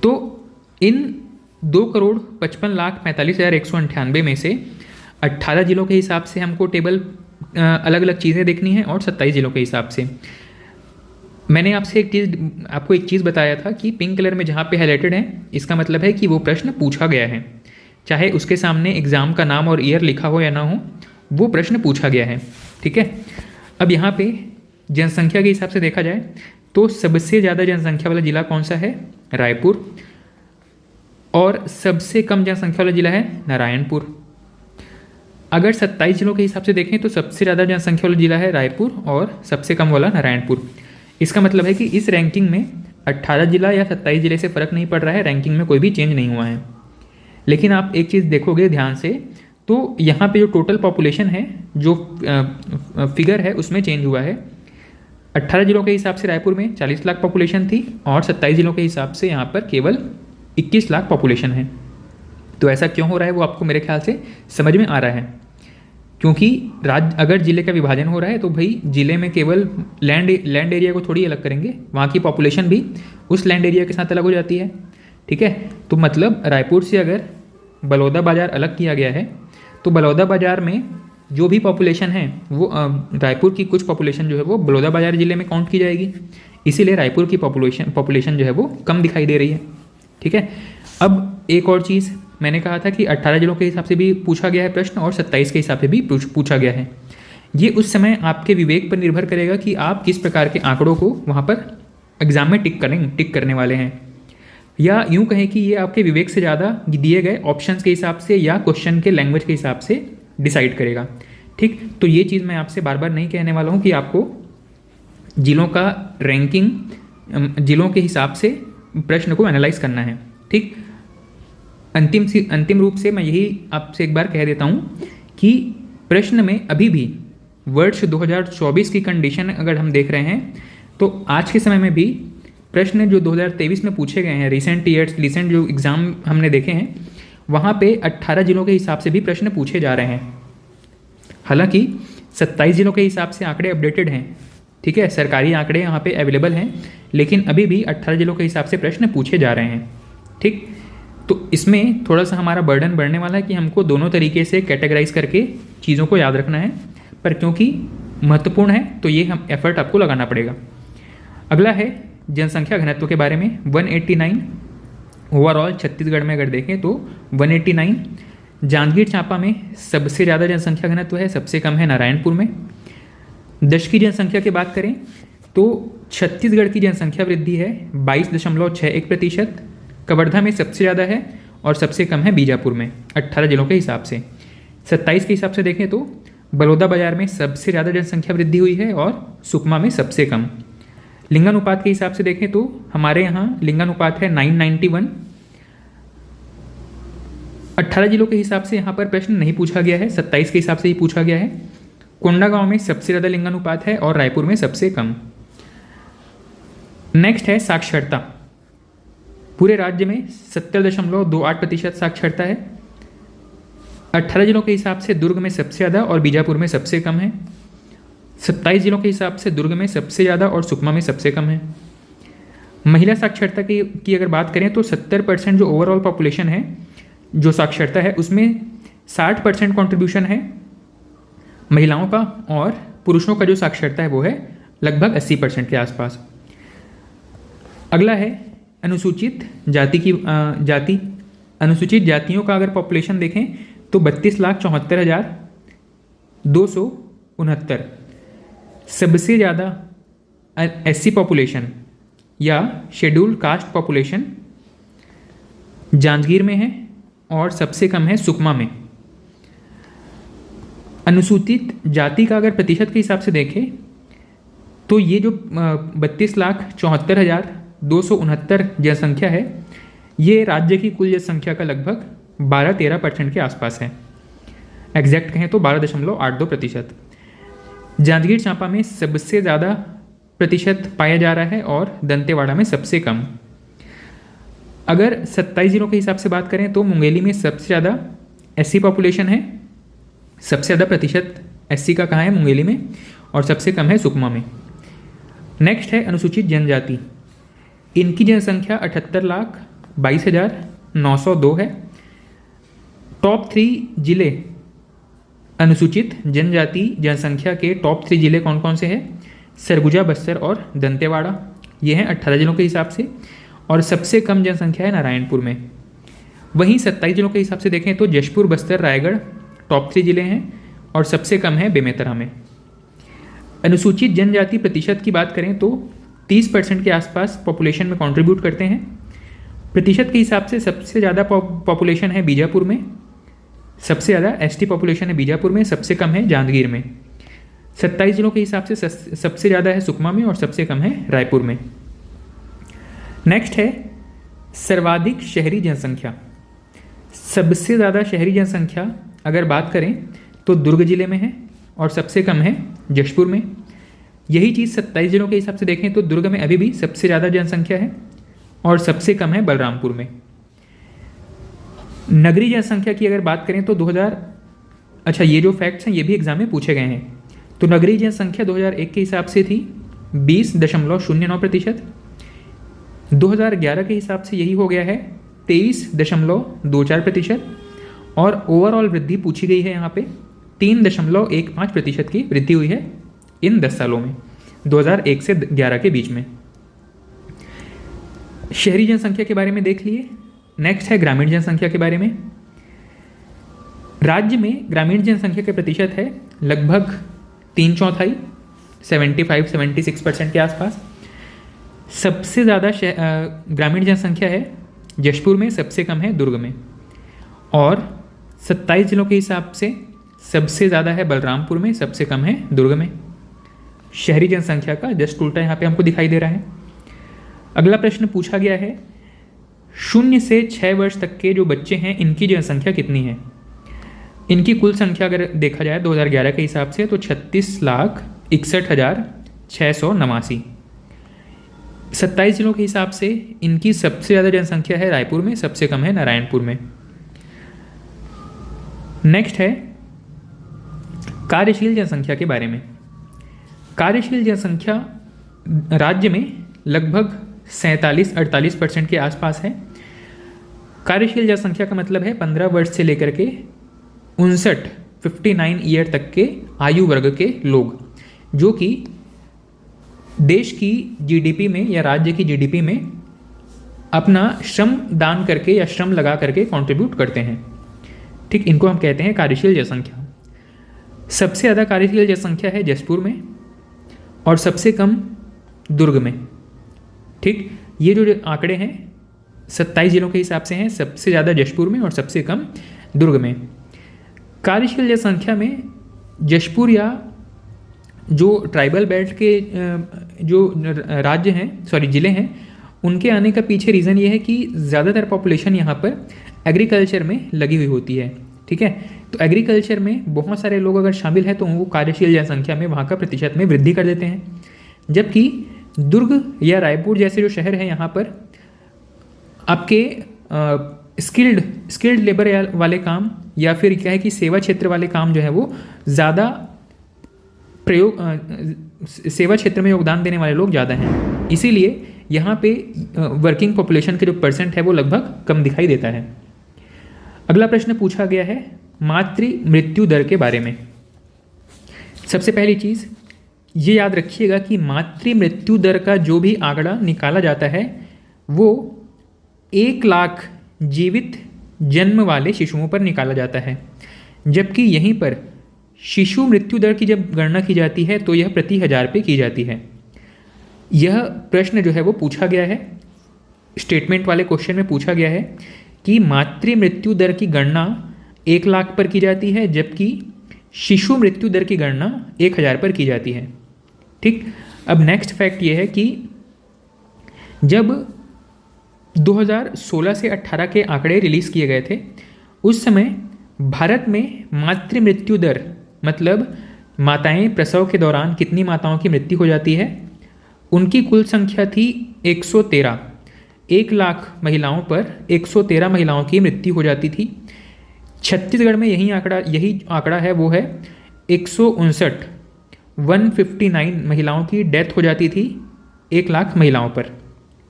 तो इन 2,55,45,198 में से 18 जिलों के हिसाब से हमको टेबल अलग अलग चीज़ें देखनी है और 27 जिलों के हिसाब से। मैंने आपसे आपको एक चीज़ बताया था कि पिंक कलर में जहाँ पे हाईलाइटेड है इसका मतलब है कि वो प्रश्न पूछा गया है, चाहे उसके सामने एग्ज़ाम का नाम और ईयर लिखा हो या ना हो, वो प्रश्न पूछा गया है। ठीक है, अब यहाँ पे जनसंख्या के हिसाब से देखा जाए तो सबसे ज़्यादा जनसंख्या वाला जिला कौन सा है? रायपुर। और सबसे कम जनसंख्या वाला जिला है नारायणपुर। अगर 27 जिलों के हिसाब से देखें तो सबसे ज़्यादा जनसंख्या वाला जिला है रायपुर और सबसे कम वाला नारायणपुर। इसका मतलब है कि इस रैंकिंग में 18 जिला या 27 जिले से फ़र्क नहीं पड़ रहा है, रैंकिंग में कोई भी चेंज नहीं हुआ है। लेकिन आप एक चीज़ देखोगे ध्यान से तो यहाँ पे जो टोटल पॉपुलेशन है, जो फिगर है उसमें चेंज हुआ है। 18 जिलों के हिसाब से रायपुर में 40 लाख पॉपुलेशन थी और 27 जिलों के हिसाब से यहाँ पर केवल 21 लाख पॉपुलेशन है। तो ऐसा क्यों हो रहा है वो आपको मेरे ख्याल से समझ में आ रहा है, क्योंकि अगर ज़िले का विभाजन हो रहा है तो भाई ज़िले में केवल लैंड एरिया को थोड़ी अलग करेंगे, वहाँ की पॉपुलेशन भी उस लैंड एरिया के साथ अलग हो जाती है। ठीक है, तो मतलब रायपुर से अगर बलौदा बाज़ार अलग किया गया है तो बलौदा बाज़ार में जो भी पॉपुलेशन है वो रायपुर की कुछ पॉपुलेशन जो है वो बलौदा बाज़ार ज़िले में काउंट की जाएगी, इसीलिए रायपुर की पॉपुलेशन जो है वो कम दिखाई दे रही है। ठीक है, अब एक और चीज़ मैंने कहा था कि 18 जिलों के हिसाब से भी पूछा गया है प्रश्न और 27 के हिसाब से भी पूछा गया है। ये उस समय आपके विवेक पर निर्भर करेगा कि आप किस प्रकार के आंकड़ों को वहाँ पर एग्जाम में टिक करने वाले हैं, या यूँ कहें कि ये आपके विवेक से ज़्यादा दिए गए ऑप्शंस के हिसाब से या क्वेश्चन के लैंग्वेज के हिसाब से डिसाइड करेगा। ठीक, तो ये चीज़ मैं आपसे बार बार नहीं कहने वाला हूँ कि आपको जिलों का रैंकिंग जिलों के हिसाब से प्रश्न को एनालाइज करना है। ठीक, अंतिम रूप से मैं यही आपसे एक बार कह देता हूँ कि प्रश्न में अभी भी वर्ष 2024 की कंडीशन अगर हम देख रहे हैं तो आज के समय में भी प्रश्न जो 2023 में पूछे गए हैं, रिसेंट जो एग्ज़ाम हमने देखे हैं वहाँ पे 18 जिलों के हिसाब से भी प्रश्न पूछे जा रहे हैं। हालांकि 27 जिलों के हिसाब से आंकड़े अपडेटेड हैं, ठीक है, सरकारी आंकड़े यहाँ पे अवेलेबल हैं, लेकिन अभी भी 18 जिलों के हिसाब से प्रश्न पूछे जा रहे हैं। ठीक, तो इसमें थोड़ा सा हमारा बर्डन बढ़ने वाला है कि हमको दोनों तरीके से कैटेगराइज करके चीज़ों को याद रखना है, पर क्योंकि महत्वपूर्ण है तो ये हम एफर्ट आपको लगाना पड़ेगा। अगला है जनसंख्या घनत्व के बारे में। 189 ओवरऑल छत्तीसगढ़ में अगर देखें तो 189। जांजगीर चांपा में सबसे ज़्यादा जनसंख्या घनत्व है, सबसे कम है नारायणपुर में। देश की जनसंख्या की बात करें तो छत्तीसगढ़ की जनसंख्या वृद्धि है 22.61%, कवर्धा में सबसे ज़्यादा है और सबसे कम है बीजापुर में 18 जिलों के हिसाब से। 27 के हिसाब से देखें तो बलौदा बाजार में सबसे ज़्यादा जनसंख्या वृद्धि हुई है और सुकमा में सबसे कम। लिंगानुपात के हिसाब से देखें तो हमारे यहाँ लिंगानुपात है 991। 18 जिलों के हिसाब से यहाँ पर प्रश्न नहीं पूछा गया है, 27 के हिसाब से ही पूछा गया है। कोंडागांव में सबसे ज़्यादा लिंगानुपात है और रायपुर में सबसे कम। नेक्स्ट है साक्षरता। पूरे राज्य में 70.28% साक्षरता है। 18 जिलों के हिसाब से दुर्ग में सबसे ज़्यादा और बीजापुर में सबसे कम है। 27 जिलों के हिसाब से दुर्ग में सबसे ज़्यादा और सुकमा में सबसे कम है। महिला साक्षरता की अगर बात करें तो 70% जो ओवरऑल पॉपुलेशन है, जो साक्षरता है, उसमें 60% कॉन्ट्रीब्यूशन है महिलाओं का, और पुरुषों का जो साक्षरता है वो है लगभग 80% के आसपास। अगला है अनुसूचित जाति। अनुसूचित जातियों का अगर पॉपुलेशन देखें तो 32,74,269। सबसे ज़्यादा एससी पॉपुलेशन या शेड्यूल्ड कास्ट पॉपुलेशन जांजगीर में है और सबसे कम है सुकमा में। अनुसूचित जाति का अगर प्रतिशत के हिसाब से देखें तो ये जो 32,74,269 जनसंख्या है, ये राज्य की कुल जनसंख्या का लगभग 12-13% के आसपास है। एग्जैक्ट कहें तो 12.82%। जांजगीर चांपा में सबसे ज़्यादा प्रतिशत पाया जा रहा है और दंतेवाड़ा में सबसे कम। अगर 27 जिलों के हिसाब से बात करें तो मुंगेली में सबसे ज़्यादा एससी पॉपुलेशन है। सबसे ज़्यादा प्रतिशत एससी का कहाँ है? मुंगेली में, और सबसे कम है सुकमा में। नेक्स्ट है अनुसूचित जनजाति। इनकी जनसंख्या 78,22,902 है। टॉप 3 जिले अनुसूचित जनजाति जनसंख्या के टॉप 3 जिले कौन कौन से हैं? सरगुजा, बस्तर और दंतेवाड़ा। ये हैं 18 जिलों के हिसाब से, और सबसे कम जनसंख्या है नारायणपुर में। वहीं 27 जिलों के हिसाब से देखें तो जशपुर, बस्तर, रायगढ़ टॉप 3 जिले हैं, और सबसे कम है बेमेतरा में। अनुसूचित जनजाति प्रतिशत की बात करें तो 30% के आसपास पॉपुलेशन में कंट्रीब्यूट करते हैं। प्रतिशत के हिसाब से सबसे ज़्यादा पॉपुलेशन है बीजापुर में, सबसे ज़्यादा एसटी पॉपुलेशन है बीजापुर में, सबसे कम है जांजगीर में। 27 जिलों के हिसाब से सबसे ज़्यादा है सुकमा में और सबसे कम है रायपुर में। नेक्स्ट है सर्वाधिक शहरी जनसंख्या। सबसे ज़्यादा शहरी जनसंख्या अगर बात करें तो दुर्ग जिले में है और सबसे कम है जशपुर में। यही चीज़ 27 जिलों के हिसाब से देखें तो दुर्ग में अभी भी सबसे ज़्यादा जनसंख्या है और सबसे कम है बलरामपुर में। नगरीय जनसंख्या की अगर बात करें तो 2000, अच्छा ये जो फैक्ट्स हैं ये भी एग्जाम में पूछे गए हैं। तो नगरीय जनसंख्या 2001 के हिसाब से थी 20.09%। 2011 के हिसाब से यही हो गया है 23.24%, और ओवरऑल वृद्धि पूछी गई है यहाँ पे 3.15% की वृद्धि हुई है इन 10 सालों में, 2001 से 11 के बीच में। शहरी जनसंख्या के बारे में देख लिए। नेक्स्ट है ग्रामीण जनसंख्या के बारे में। राज्य में ग्रामीण जनसंख्या के प्रतिशत है लगभग 3/4, 75-76% के आसपास। सबसे ज़्यादा ग्रामीण जनसंख्या है जशपुर में, सबसे कम है दुर्ग में, और 27 जिलों के हिसाब से सबसे ज़्यादा है बलरामपुर में, सबसे कम है दुर्ग में। शहरी जनसंख्या का जस्ट उल्टा यहाँ पे हमको दिखाई दे रहा है। अगला प्रश्न पूछा गया है 0 से 6 वर्ष तक के जो बच्चे हैं इनकी जनसंख्या कितनी है? इनकी कुल संख्या अगर देखा जाए 2011 के हिसाब से तो 36,61,689। 27 जिलों के हिसाब से इनकी सबसे ज़्यादा जनसंख्या है रायपुर में, सबसे कम है नारायणपुर में। नेक्स्ट है कार्यशील जनसंख्या के बारे में। कार्यशील जनसंख्या राज्य में लगभग 47-48% के आसपास है। कार्यशील जनसंख्या का मतलब है 15 वर्ष से लेकर के 59 ईयर तक के आयु वर्ग के लोग, जो कि देश की जीडीपी में या राज्य की जीडीपी में अपना श्रम दान करके या श्रम लगा करके कंट्रीब्यूट करते हैं। ठीक, इनको हम कहते हैं कार्यशील जनसंख्या। सबसे ज़्यादा कार्यशील जनसंख्या है जशपुर में और सबसे कम दुर्ग में। ठीक, ये जो आंकड़े हैं 27 जिलों के हिसाब से हैं, सबसे ज़्यादा जशपुर में और सबसे कम दुर्ग में। कार्यशील जनसंख्या में जशपुर या जो ट्राइबल बेल्ट के जो राज्य हैं, जिले हैं, उनके आने का पीछे रीज़न ये है कि ज़्यादातर पॉपुलेशन यहाँ पर एग्रीकल्चर में लगी हुई होती है। ठीक है। तो एग्रीकल्चर में बहुत सारे लोग अगर शामिल हैं तो वो कार्यशील जनसंख्या में वहाँ का प्रतिशत में वृद्धि कर देते हैं। जबकि दुर्ग या रायपुर जैसे जो शहर हैं यहाँ पर आपके स्किल्ड लेबर वाले काम या फिर क्या है कि सेवा क्षेत्र वाले काम जो है वो ज़्यादा सेवा क्षेत्र में योगदान देने वाले लोग ज़्यादा हैं, इसीलिए यहाँ पे वर्किंग पॉपुलेशन के जो परसेंट है वो लगभग कम दिखाई देता है। अगला प्रश्न पूछा गया है मातृ मृत्यु दर के बारे में। सबसे पहली चीज़ ये याद रखिएगा कि मातृ मृत्यु दर का जो भी आंकड़ा निकाला जाता है वो 1 लाख जीवित जन्म वाले शिशुओं पर निकाला जाता है, जबकि यहीं पर शिशु मृत्यु दर की जब गणना की जाती है तो यह प्रति 1000 पे की जाती है। यह प्रश्न जो है वो पूछा गया है, स्टेटमेंट वाले क्वेश्चन में पूछा गया है कि मातृ मृत्यु दर की गणना 1 लाख पर की जाती है, जबकि शिशु मृत्यु दर की गणना 1000 पर की जाती है। ठीक, अब नेक्स्ट फैक्ट ये है कि जब 2016 से 18 के आंकड़े रिलीज़ किए गए थे उस समय भारत में मातृ मृत्यु दर मतलब माताएं प्रसव के दौरान कितनी माताओं की मृत्यु हो जाती है, उनकी कुल संख्या थी 113। 1 लाख महिलाओं पर 113 महिलाओं की मृत्यु हो जाती थी। छत्तीसगढ़ में यही आंकड़ा है वो है 159 महिलाओं की डेथ हो जाती थी 1 लाख महिलाओं पर।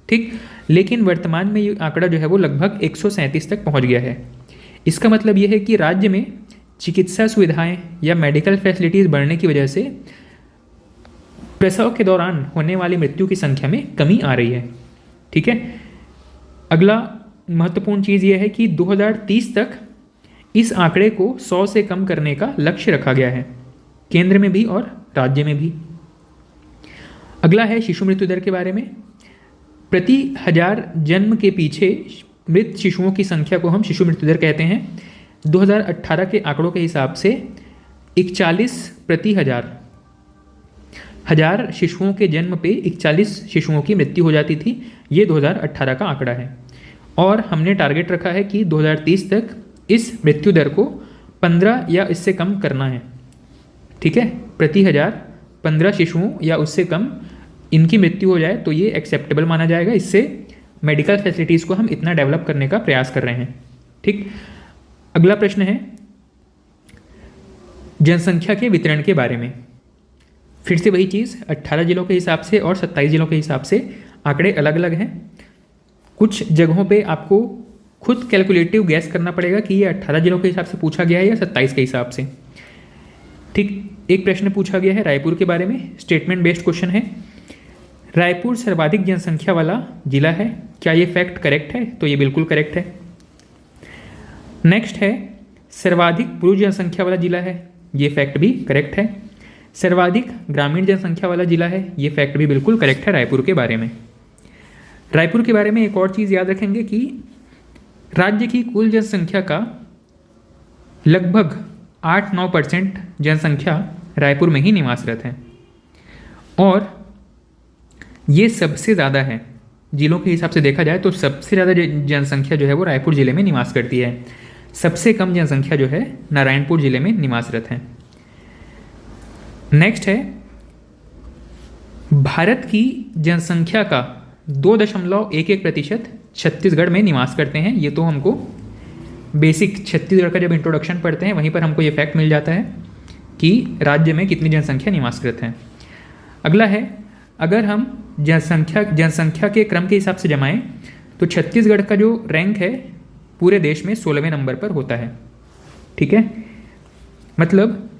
ठीक, लेकिन वर्तमान में ये आंकड़ा जो है वो लगभग 137 तक पहुंच गया है। इसका मतलब ये है कि राज्य में चिकित्सा सुविधाएं या मेडिकल फैसिलिटीज़ बढ़ने की वजह से प्रसव के दौरान होने वाली मृत्यु की संख्या में कमी आ रही है। ठीक है, अगला महत्वपूर्ण चीज़ ये है कि 2030 तक इस आंकड़े को 100 से कम करने का लक्ष्य रखा गया है, केंद्र में भी और राज्य में भी। अगला है शिशु मृत्यु दर के बारे में। प्रति 1000 जन्म के पीछे मृत शिशुओं की संख्या को हम शिशु मृत्यु दर कहते हैं। 2018 के आंकड़ों के हिसाब से 41 प्रति 1000 शिशुओं के जन्म पे 41 शिशुओं की मृत्यु हो जाती थी। ये 2018 का आंकड़ा है और हमने टारगेट रखा है कि 2030 तक इस मृत्यु दर को 15 या इससे कम करना है। ठीक है, प्रति 1000 15 शिशुओं या उससे कम इनकी मृत्यु हो जाए तो ये एक्सेप्टेबल माना जाएगा। इससे मेडिकल फैसिलिटीज़ को हम इतना डेवलप करने का प्रयास कर रहे हैं। ठीक, अगला प्रश्न है जनसंख्या के वितरण के बारे में। फिर से वही चीज़, 18 जिलों के हिसाब से और 27 जिलों के हिसाब से आंकड़े अलग अलग हैं। कुछ जगहों पे आपको खुद कैलकुलेटिव गैस करना पड़ेगा कि ये 18 जिलों के हिसाब से पूछा गया है या 27 के हिसाब से। ठीक, एक प्रश्न पूछा गया है रायपुर के बारे में, स्टेटमेंट बेस्ड क्वेश्चन है। रायपुर सर्वाधिक जनसंख्या वाला जिला है, क्या ये फैक्ट करेक्ट है? तो ये बिल्कुल करेक्ट है। नेक्स्ट है सर्वाधिक पुरुष जनसंख्या वाला जिला है, ये फैक्ट भी करेक्ट है। सर्वाधिक ग्रामीण जनसंख्या वाला जिला है, ये फैक्ट भी बिल्कुल करेक्ट है रायपुर के बारे में। रायपुर के बारे में एक और चीज़ याद रखेंगे कि राज्य की कुल जनसंख्या का लगभग 8-9% जनसंख्या रायपुर में ही निवासरत है और ये सबसे ज़्यादा है। जिलों के हिसाब से देखा जाए तो सबसे ज़्यादा जनसंख्या जो है वो रायपुर ज़िले में निवास करती है। सबसे कम जनसंख्या जो है नारायणपुर ज़िले में निवासरत है। नेक्स्ट है भारत की जनसंख्या का 2.11% छत्तीसगढ़ में निवास करते हैं। ये तो हमको बेसिक छत्तीसगढ़ का जब इंट्रोडक्शन पढ़ते हैं वहीं पर हमको ये फैक्ट मिल जाता है कि राज्य में कितनी जनसंख्या निवासरत है। अगला है अगर हम जनसंख्या के क्रम के हिसाब से जमाएं तो छत्तीसगढ़ का जो रैंक है पूरे देश में 16वें नंबर पर होता है। ठीक है, मतलब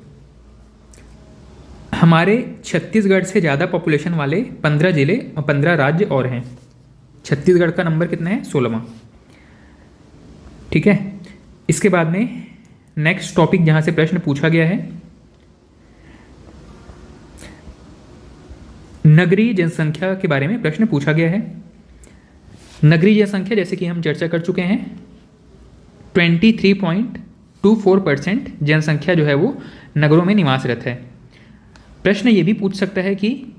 हमारे छत्तीसगढ़ से ज़्यादा पॉपुलेशन वाले 15 जिले और 15 राज्य और हैं। छत्तीसगढ़ का नंबर कितना है? 16वां। ठीक है, इसके बाद में नेक्स्ट टॉपिक जहाँ से प्रश्न पूछा गया है नगरीय जनसंख्या के बारे में प्रश्न पूछा गया है। नगरीय जनसंख्या जैसे कि हम चर्चा कर चुके हैं 23.24% जनसंख्या जो है वो नगरों में निवासरत है। प्रश्न ये भी पूछ सकता है कि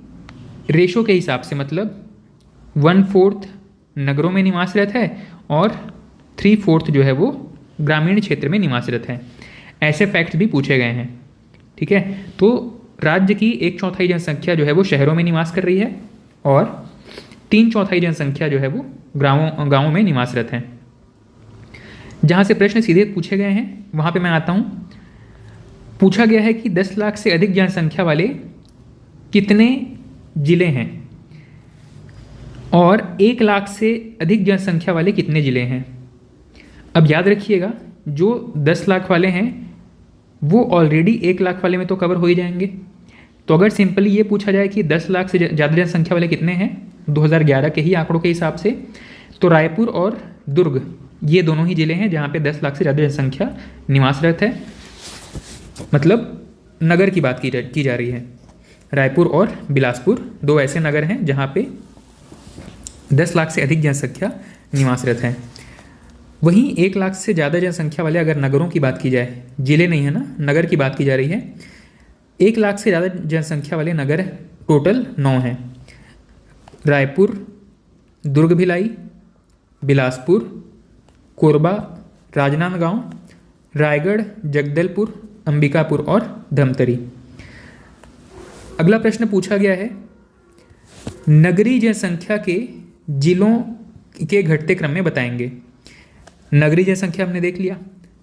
रेशो के हिसाब से, मतलब 1/4 नगरों में निवासरत है और 3/4 जो है वो ग्रामीण क्षेत्र में निवासरत हैं। ऐसे फैक्ट्स भी पूछे गए हैं। ठीक है, तो राज्य की 1/4 जनसंख्या जो है वो शहरों में निवास कर रही है और 3/4 जनसंख्या जो है वो गाँवों में निवासरत हैं। जहाँ से प्रश्न सीधे पूछे गए हैं वहाँ पे मैं आता हूँ। पूछा गया है कि 10 लाख से अधिक जनसंख्या वाले कितने जिले हैं और 1 लाख से अधिक जनसंख्या वाले कितने जिले हैं। अब याद रखिएगा, जो 10 लाख वाले हैं वो ऑलरेडी 1 लाख वाले में तो कवर हो ही जाएंगे। तो अगर सिंपली ये पूछा जाए कि 10 लाख से ज़्यादा जनसंख्या वाले कितने हैं 2011 के ही आंकड़ों के हिसाब से, तो रायपुर और दुर्ग ये दोनों ही जिले हैं जहाँ पे 10 लाख से ज़्यादा जनसंख्या निवासरत है। मतलब नगर की बात की जा रही है। रायपुर और बिलासपुर 2 ऐसे नगर हैं जहाँ पे 10 लाख से अधिक जनसंख्या निवासरत है। वहीं 1 लाख से ज़्यादा जनसंख्या वाले अगर नगरों की बात की जाए, जिले नहीं है ना, नगर की बात की जा रही है। 1 लाख से ज़्यादा जनसंख्या वाले नगर टोटल 9 हैं। रायपुर, दुर्ग भिलाई, बिलासपुर, कोरबा, राजनांदगांव, रायगढ़, जगदलपुर, अंबिकापुर और धमतरी। अगला प्रश्न पूछा गया है, नगरीय जनसंख्या के जिलों के घटते क्रम में बताएंगे। नगरीय जनसंख्या हमने देख लिया।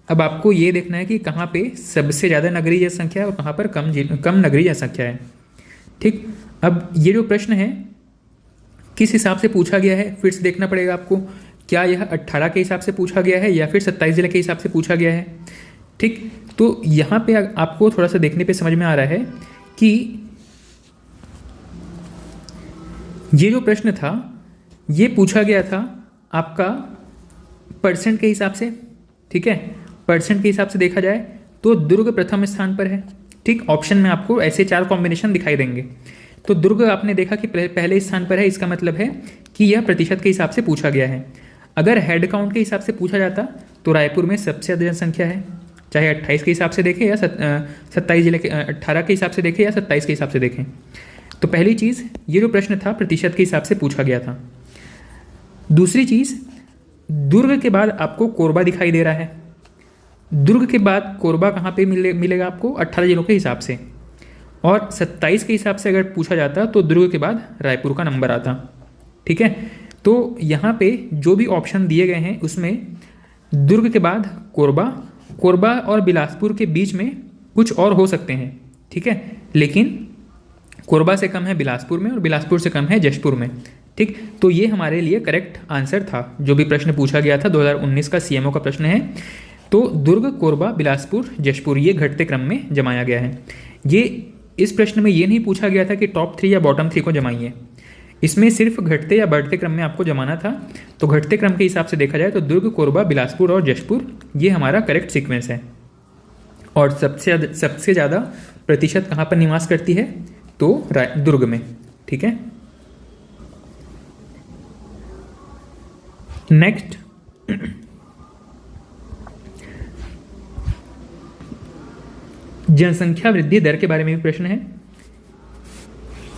अब आपको ये देखना है कि कहाँ पे सबसे ज़्यादा नगरीय जनसंख्या है और कहाँ पर कम नगरीय जनसंख्या है। ठीक, अब ये जो प्रश्न है किस हिसाब से पूछा गया है फिर से देखना पड़ेगा आपको। क्या यह 18 के हिसाब से पूछा गया है या फिर 27 जिले के हिसाब से पूछा गया है। ठीक, तो यहाँ पे आपको थोड़ा सा देखने पे समझ में आ रहा है कि ये जो प्रश्न था ये पूछा गया था आपका परसेंट के हिसाब से। ठीक है, परसेंट के हिसाब से देखा जाए तो दुर्ग प्रथम स्थान पर है। ठीक, ऑप्शन में आपको ऐसे 4 कॉम्बिनेशन दिखाई देंगे। तो दुर्ग आपने देखा कि पहले स्थान पर है, इसका मतलब है कि यह प्रतिशत के हिसाब से पूछा गया है। अगर हेड काउंट के हिसाब से पूछा जाता तो रायपुर में सबसे ज़्यादा जनसंख्या है, चाहे 28 के हिसाब से देखें या 27 जिले के 18 के हिसाब से देखें या 27 के हिसाब से देखें। तो पहली चीज़, ये जो प्रश्न था प्रतिशत के हिसाब से पूछा गया था। दूसरी चीज़, दुर्ग के बाद आपको कोरबा दिखाई दे रहा है। दुर्ग के बाद कोरबा कहाँ पे मिलेगा आपको 18 जिलों के हिसाब से, और 27 के हिसाब से अगर पूछा जाता तो दुर्ग के बाद रायपुर का नंबर आता। ठीक है, तो यहाँ पे जो भी ऑप्शन दिए गए हैं उसमें दुर्ग के बाद कोरबा और बिलासपुर के बीच में कुछ और हो सकते हैं। ठीक है, लेकिन कोरबा से कम है बिलासपुर में और बिलासपुर से कम है जशपुर में। ठीक, तो ये हमारे लिए करेक्ट आंसर था जो भी प्रश्न पूछा गया था। 2019 का सीएमओ का प्रश्न है। तो दुर्ग, कोरबा, बिलासपुर, जशपुर ये घटते क्रम में जमाया गया है। ये इस प्रश्न में ये नहीं पूछा गया था कि टॉप 3 या बॉटम 3 को जमाइए, इसमें सिर्फ घटते या बढ़ते क्रम में आपको जमाना था। तो घटते क्रम के हिसाब से देखा जाए तो दुर्ग, कोरबा, बिलासपुर और जशपुर ये हमारा करेक्ट सीक्वेंस है। और सबसे ज़्यादा प्रतिशत कहाँ पर निवास करती है तो दुर्ग में। ठीक है, नेक्स्ट जनसंख्या वृद्धि दर के बारे में भी प्रश्न है।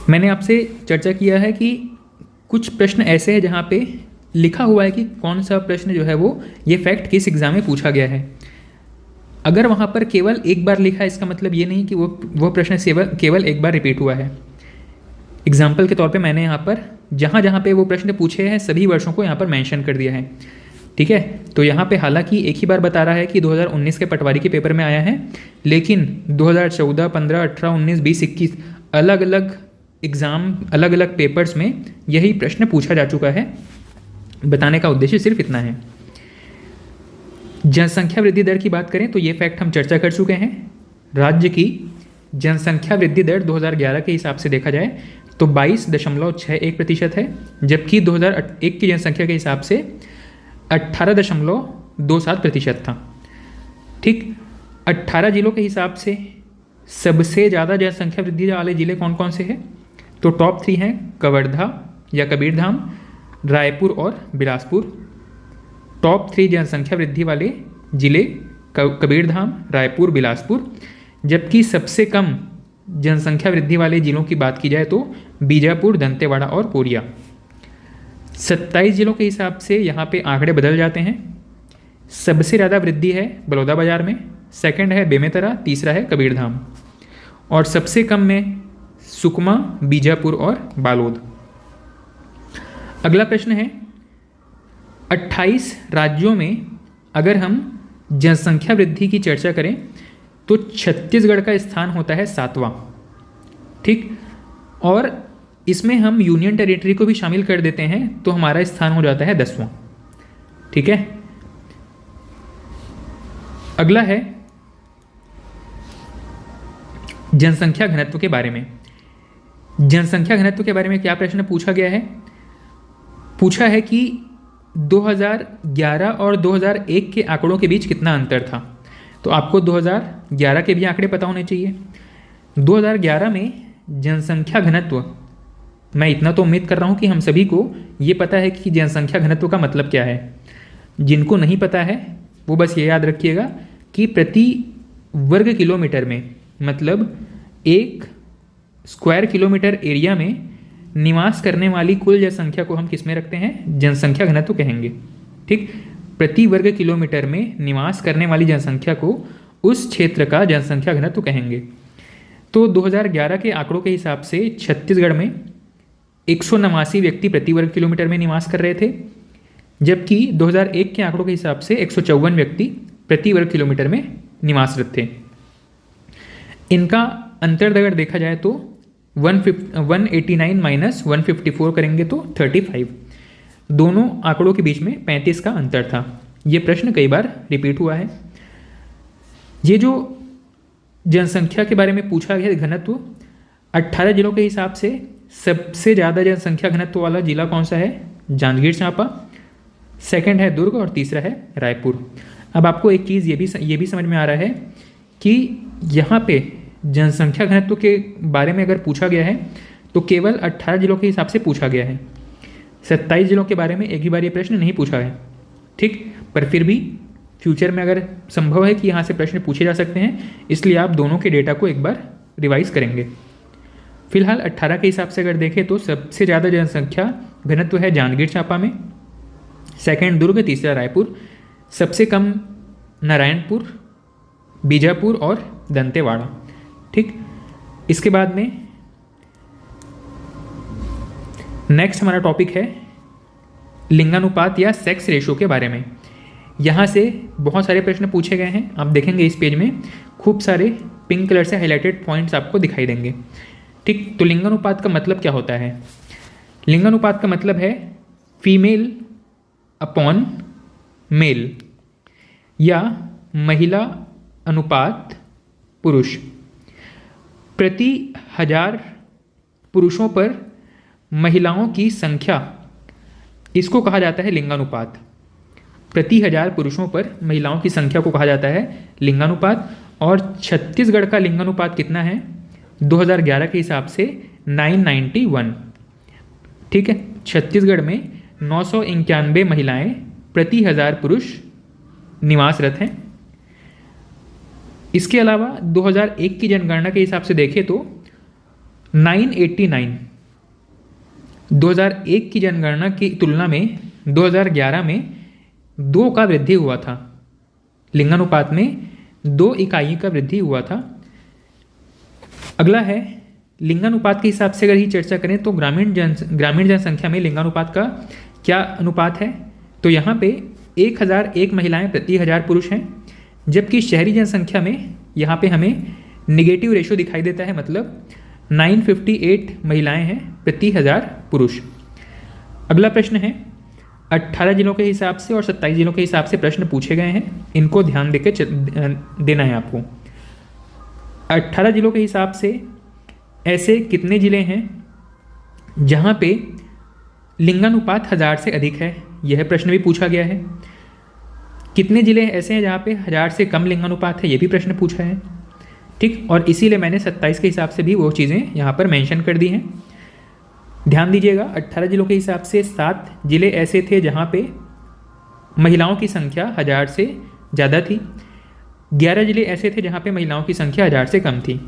मैंने आपसे चर्चा किया है कि कुछ प्रश्न ऐसे हैं जहाँ पे लिखा हुआ है कि कौन सा प्रश्न जो है वो ये फैक्ट किस एग्जाम में पूछा गया है। अगर वहाँ पर केवल एक बार लिखा है इसका मतलब ये नहीं कि वो प्रश्न केवल एक बार रिपीट हुआ है। एग्जाम्पल के तौर पे मैंने यहाँ पर जहाँ जहाँ पे वो प्रश्न पूछे हैं सभी वर्षों को यहाँ पर मेंशन कर दिया है। ठीक है, तो यहाँ पे हालांकि एक ही बार बता रहा है कि 2019 के पटवारी के पेपर में आया है, लेकिन 2014, 15, 18, 19, 20, 21 अलग अलग एग्ज़ाम, अलग अलग पेपर्स में यही प्रश्न पूछा जा चुका है। बताने का उद्देश्य सिर्फ इतना है। जनसंख्या वृद्धि दर की बात करें तो ये फैक्ट हम चर्चा कर चुके हैं। राज्य की जनसंख्या वृद्धि दर 2011 के हिसाब से देखा जाए तो 22.61% है, जबकि 2001 की जनसंख्या के हिसाब से 18.27% था। ठीक, 18 जिलों के हिसाब से सबसे ज़्यादा जनसंख्या वृद्धि वाले जिले कौन कौन से हैं तो टॉप 3 हैं कवर्धा या कबीरधाम, रायपुर और बिलासपुर। टॉप 3 जनसंख्या वृद्धि वाले जिले कबीरधाम, रायपुर, बिलासपुर। जबकि सबसे कम जनसंख्या वृद्धि वाले जिलों की बात की जाए तो बीजापुर, दंतेवाड़ा और कोरिया। 27 जिलों के हिसाब से यहाँ पे आंकड़े बदल जाते हैं। सबसे ज़्यादा वृद्धि है बलौदाबाजार में, सेकंड है बेमेतरा, तीसरा है कबीरधाम, और सबसे कम में सुकमा, बीजापुर और बालोद। अगला प्रश्न है 28 राज्यों में अगर हम जनसंख्या वृद्धि की चर्चा करें तो छत्तीसगढ़ का स्थान होता है 7वां। ठीक, और इसमें हम यूनियन टेरिटरी को भी शामिल कर देते हैं तो हमारा स्थान हो जाता है 10वां। ठीक है, अगला है जनसंख्या घनत्व के बारे में। जनसंख्या घनत्व के बारे में क्या प्रश्न पूछा गया है? पूछा है कि 2011 और 2001 के आंकड़ों के बीच कितना अंतर था। तो आपको 2011 के भी आंकड़े पता होने चाहिए। 2011 में जनसंख्या घनत्व, मैं इतना तो उम्मीद कर रहा हूँ कि हम सभी को ये पता है कि जनसंख्या घनत्व का मतलब क्या है। जिनको नहीं पता है वो बस ये याद रखिएगा कि प्रति वर्ग किलोमीटर में, मतलब 1 स्क्वायर किलोमीटर एरिया में निवास करने वाली कुल जनसंख्या को हम किस में रखते हैं? जनसंख्या घनत्व कहेंगे। ठीक, प्रति वर्ग किलोमीटर में निवास करने वाली जनसंख्या को उस क्षेत्र का जनसंख्या घनत्व कहेंगे। तो 2011 के आंकड़ों के हिसाब से छत्तीसगढ़ में 189 व्यक्ति प्रति वर्ग किलोमीटर में निवास कर रहे थे, जबकि 2001 के आंकड़ों के हिसाब से 154 व्यक्ति प्रति वर्ग किलोमीटर में निवासरत थे। इनका अंतर अगर देखा जाए तो 189 माइनस 154 करेंगे तो 35। दोनों आंकड़ों के बीच में 35 का अंतर था। ये प्रश्न कई बार रिपीट हुआ है। ये जो जनसंख्या के बारे में पूछा गया घनत्व, 18 जिलों के हिसाब से सबसे ज़्यादा जनसंख्या घनत्व वाला जिला कौन सा है? जांजगीर चांपा, सेकंड है दुर्ग और तीसरा है रायपुर। अब आपको एक चीज़ ये भी समझ में आ रहा है कि यहाँ पे जनसंख्या घनत्व के बारे में अगर पूछा गया है तो केवल 18 जिलों के हिसाब से पूछा गया है। 27 जिलों के बारे में एक भी बार ये प्रश्न नहीं पूछा है। ठीक, पर फिर भी फ्यूचर में अगर संभव है कि यहाँ से प्रश्न पूछे जा सकते हैं, इसलिए आप दोनों के डेटा को एक बार रिवाइज करेंगे। फिलहाल 18 के हिसाब से अगर देखें तो सबसे ज़्यादा जनसंख्या घनत्व है जांजगीर चांपा में, सेकंड दुर्ग, तीसरा रायपुर, सबसे कम नारायणपुर, बीजापुर और दंतेवाड़ा। ठीक, इसके बाद में नेक्स्ट हमारा टॉपिक है लिंगानुपात या सेक्स रेशो के बारे में। यहाँ से बहुत सारे प्रश्न पूछे गए हैं। आप देखेंगे इस पेज में खूब सारे पिंक कलर से हाईलाइटेड पॉइंट्स आपको दिखाई देंगे। ठीक, तो लिंगानुपात का मतलब क्या होता है? लिंगानुपात का मतलब है फीमेल अपॉन मेल या महिला अनुपात पुरुष। प्रति 1000 पुरुषों पर महिलाओं की संख्या, इसको कहा जाता है लिंगानुपात। प्रति 1000 पुरुषों पर महिलाओं की संख्या को कहा जाता है लिंगानुपात। और छत्तीसगढ़ का लिंगानुपात कितना है? 2011 के हिसाब से 991। ठीक है, छत्तीसगढ़ में 991 महिलाएं प्रति 1000 पुरुष निवासरत हैं। इसके अलावा 2001 की जनगणना के हिसाब से देखें तो 989, 2001 की जनगणना की तुलना में 2011 में 2 का वृद्धि हुआ था। लिंगानुपात में 2 इकाई का वृद्धि हुआ था। अगला है लिंगानुपात के हिसाब से अगर ही चर्चा करें तो ग्रामीण जनसंख्या में लिंगानुपात का क्या अनुपात है? तो यहाँ पे 1001 महिलाएं प्रति 1000 पुरुष हैं, जबकि शहरी जनसंख्या में यहाँ पे हमें निगेटिव रेशो दिखाई देता है, मतलब 958 महिलाएं हैं प्रति 1000 पुरुष। अगला प्रश्न है 18 जिलों के हिसाब से और 27 जिलों के हिसाब से प्रश्न पूछे गए हैं, इनको ध्यान देके देना है आपको। 18 जिलों के हिसाब से ऐसे कितने जिले हैं जहाँ पे लिंगानुपात 1000 से अधिक है? यह प्रश्न भी पूछा गया है। कितने जिले ऐसे हैं जहाँ पे 1000 से कम लिंगानुपात है? ये भी प्रश्न पूछा है। ठीक, और इसीलिए मैंने 27 के हिसाब से भी वो चीज़ें यहाँ पर मेंशन कर दी हैं। ध्यान दीजिएगा, 18 जिलों के हिसाब से 7 जिले ऐसे थे जहाँ पे महिलाओं की संख्या 1000 से ज़्यादा थी, 11 जिले ऐसे थे जहाँ पे महिलाओं की संख्या 1000 से कम थी।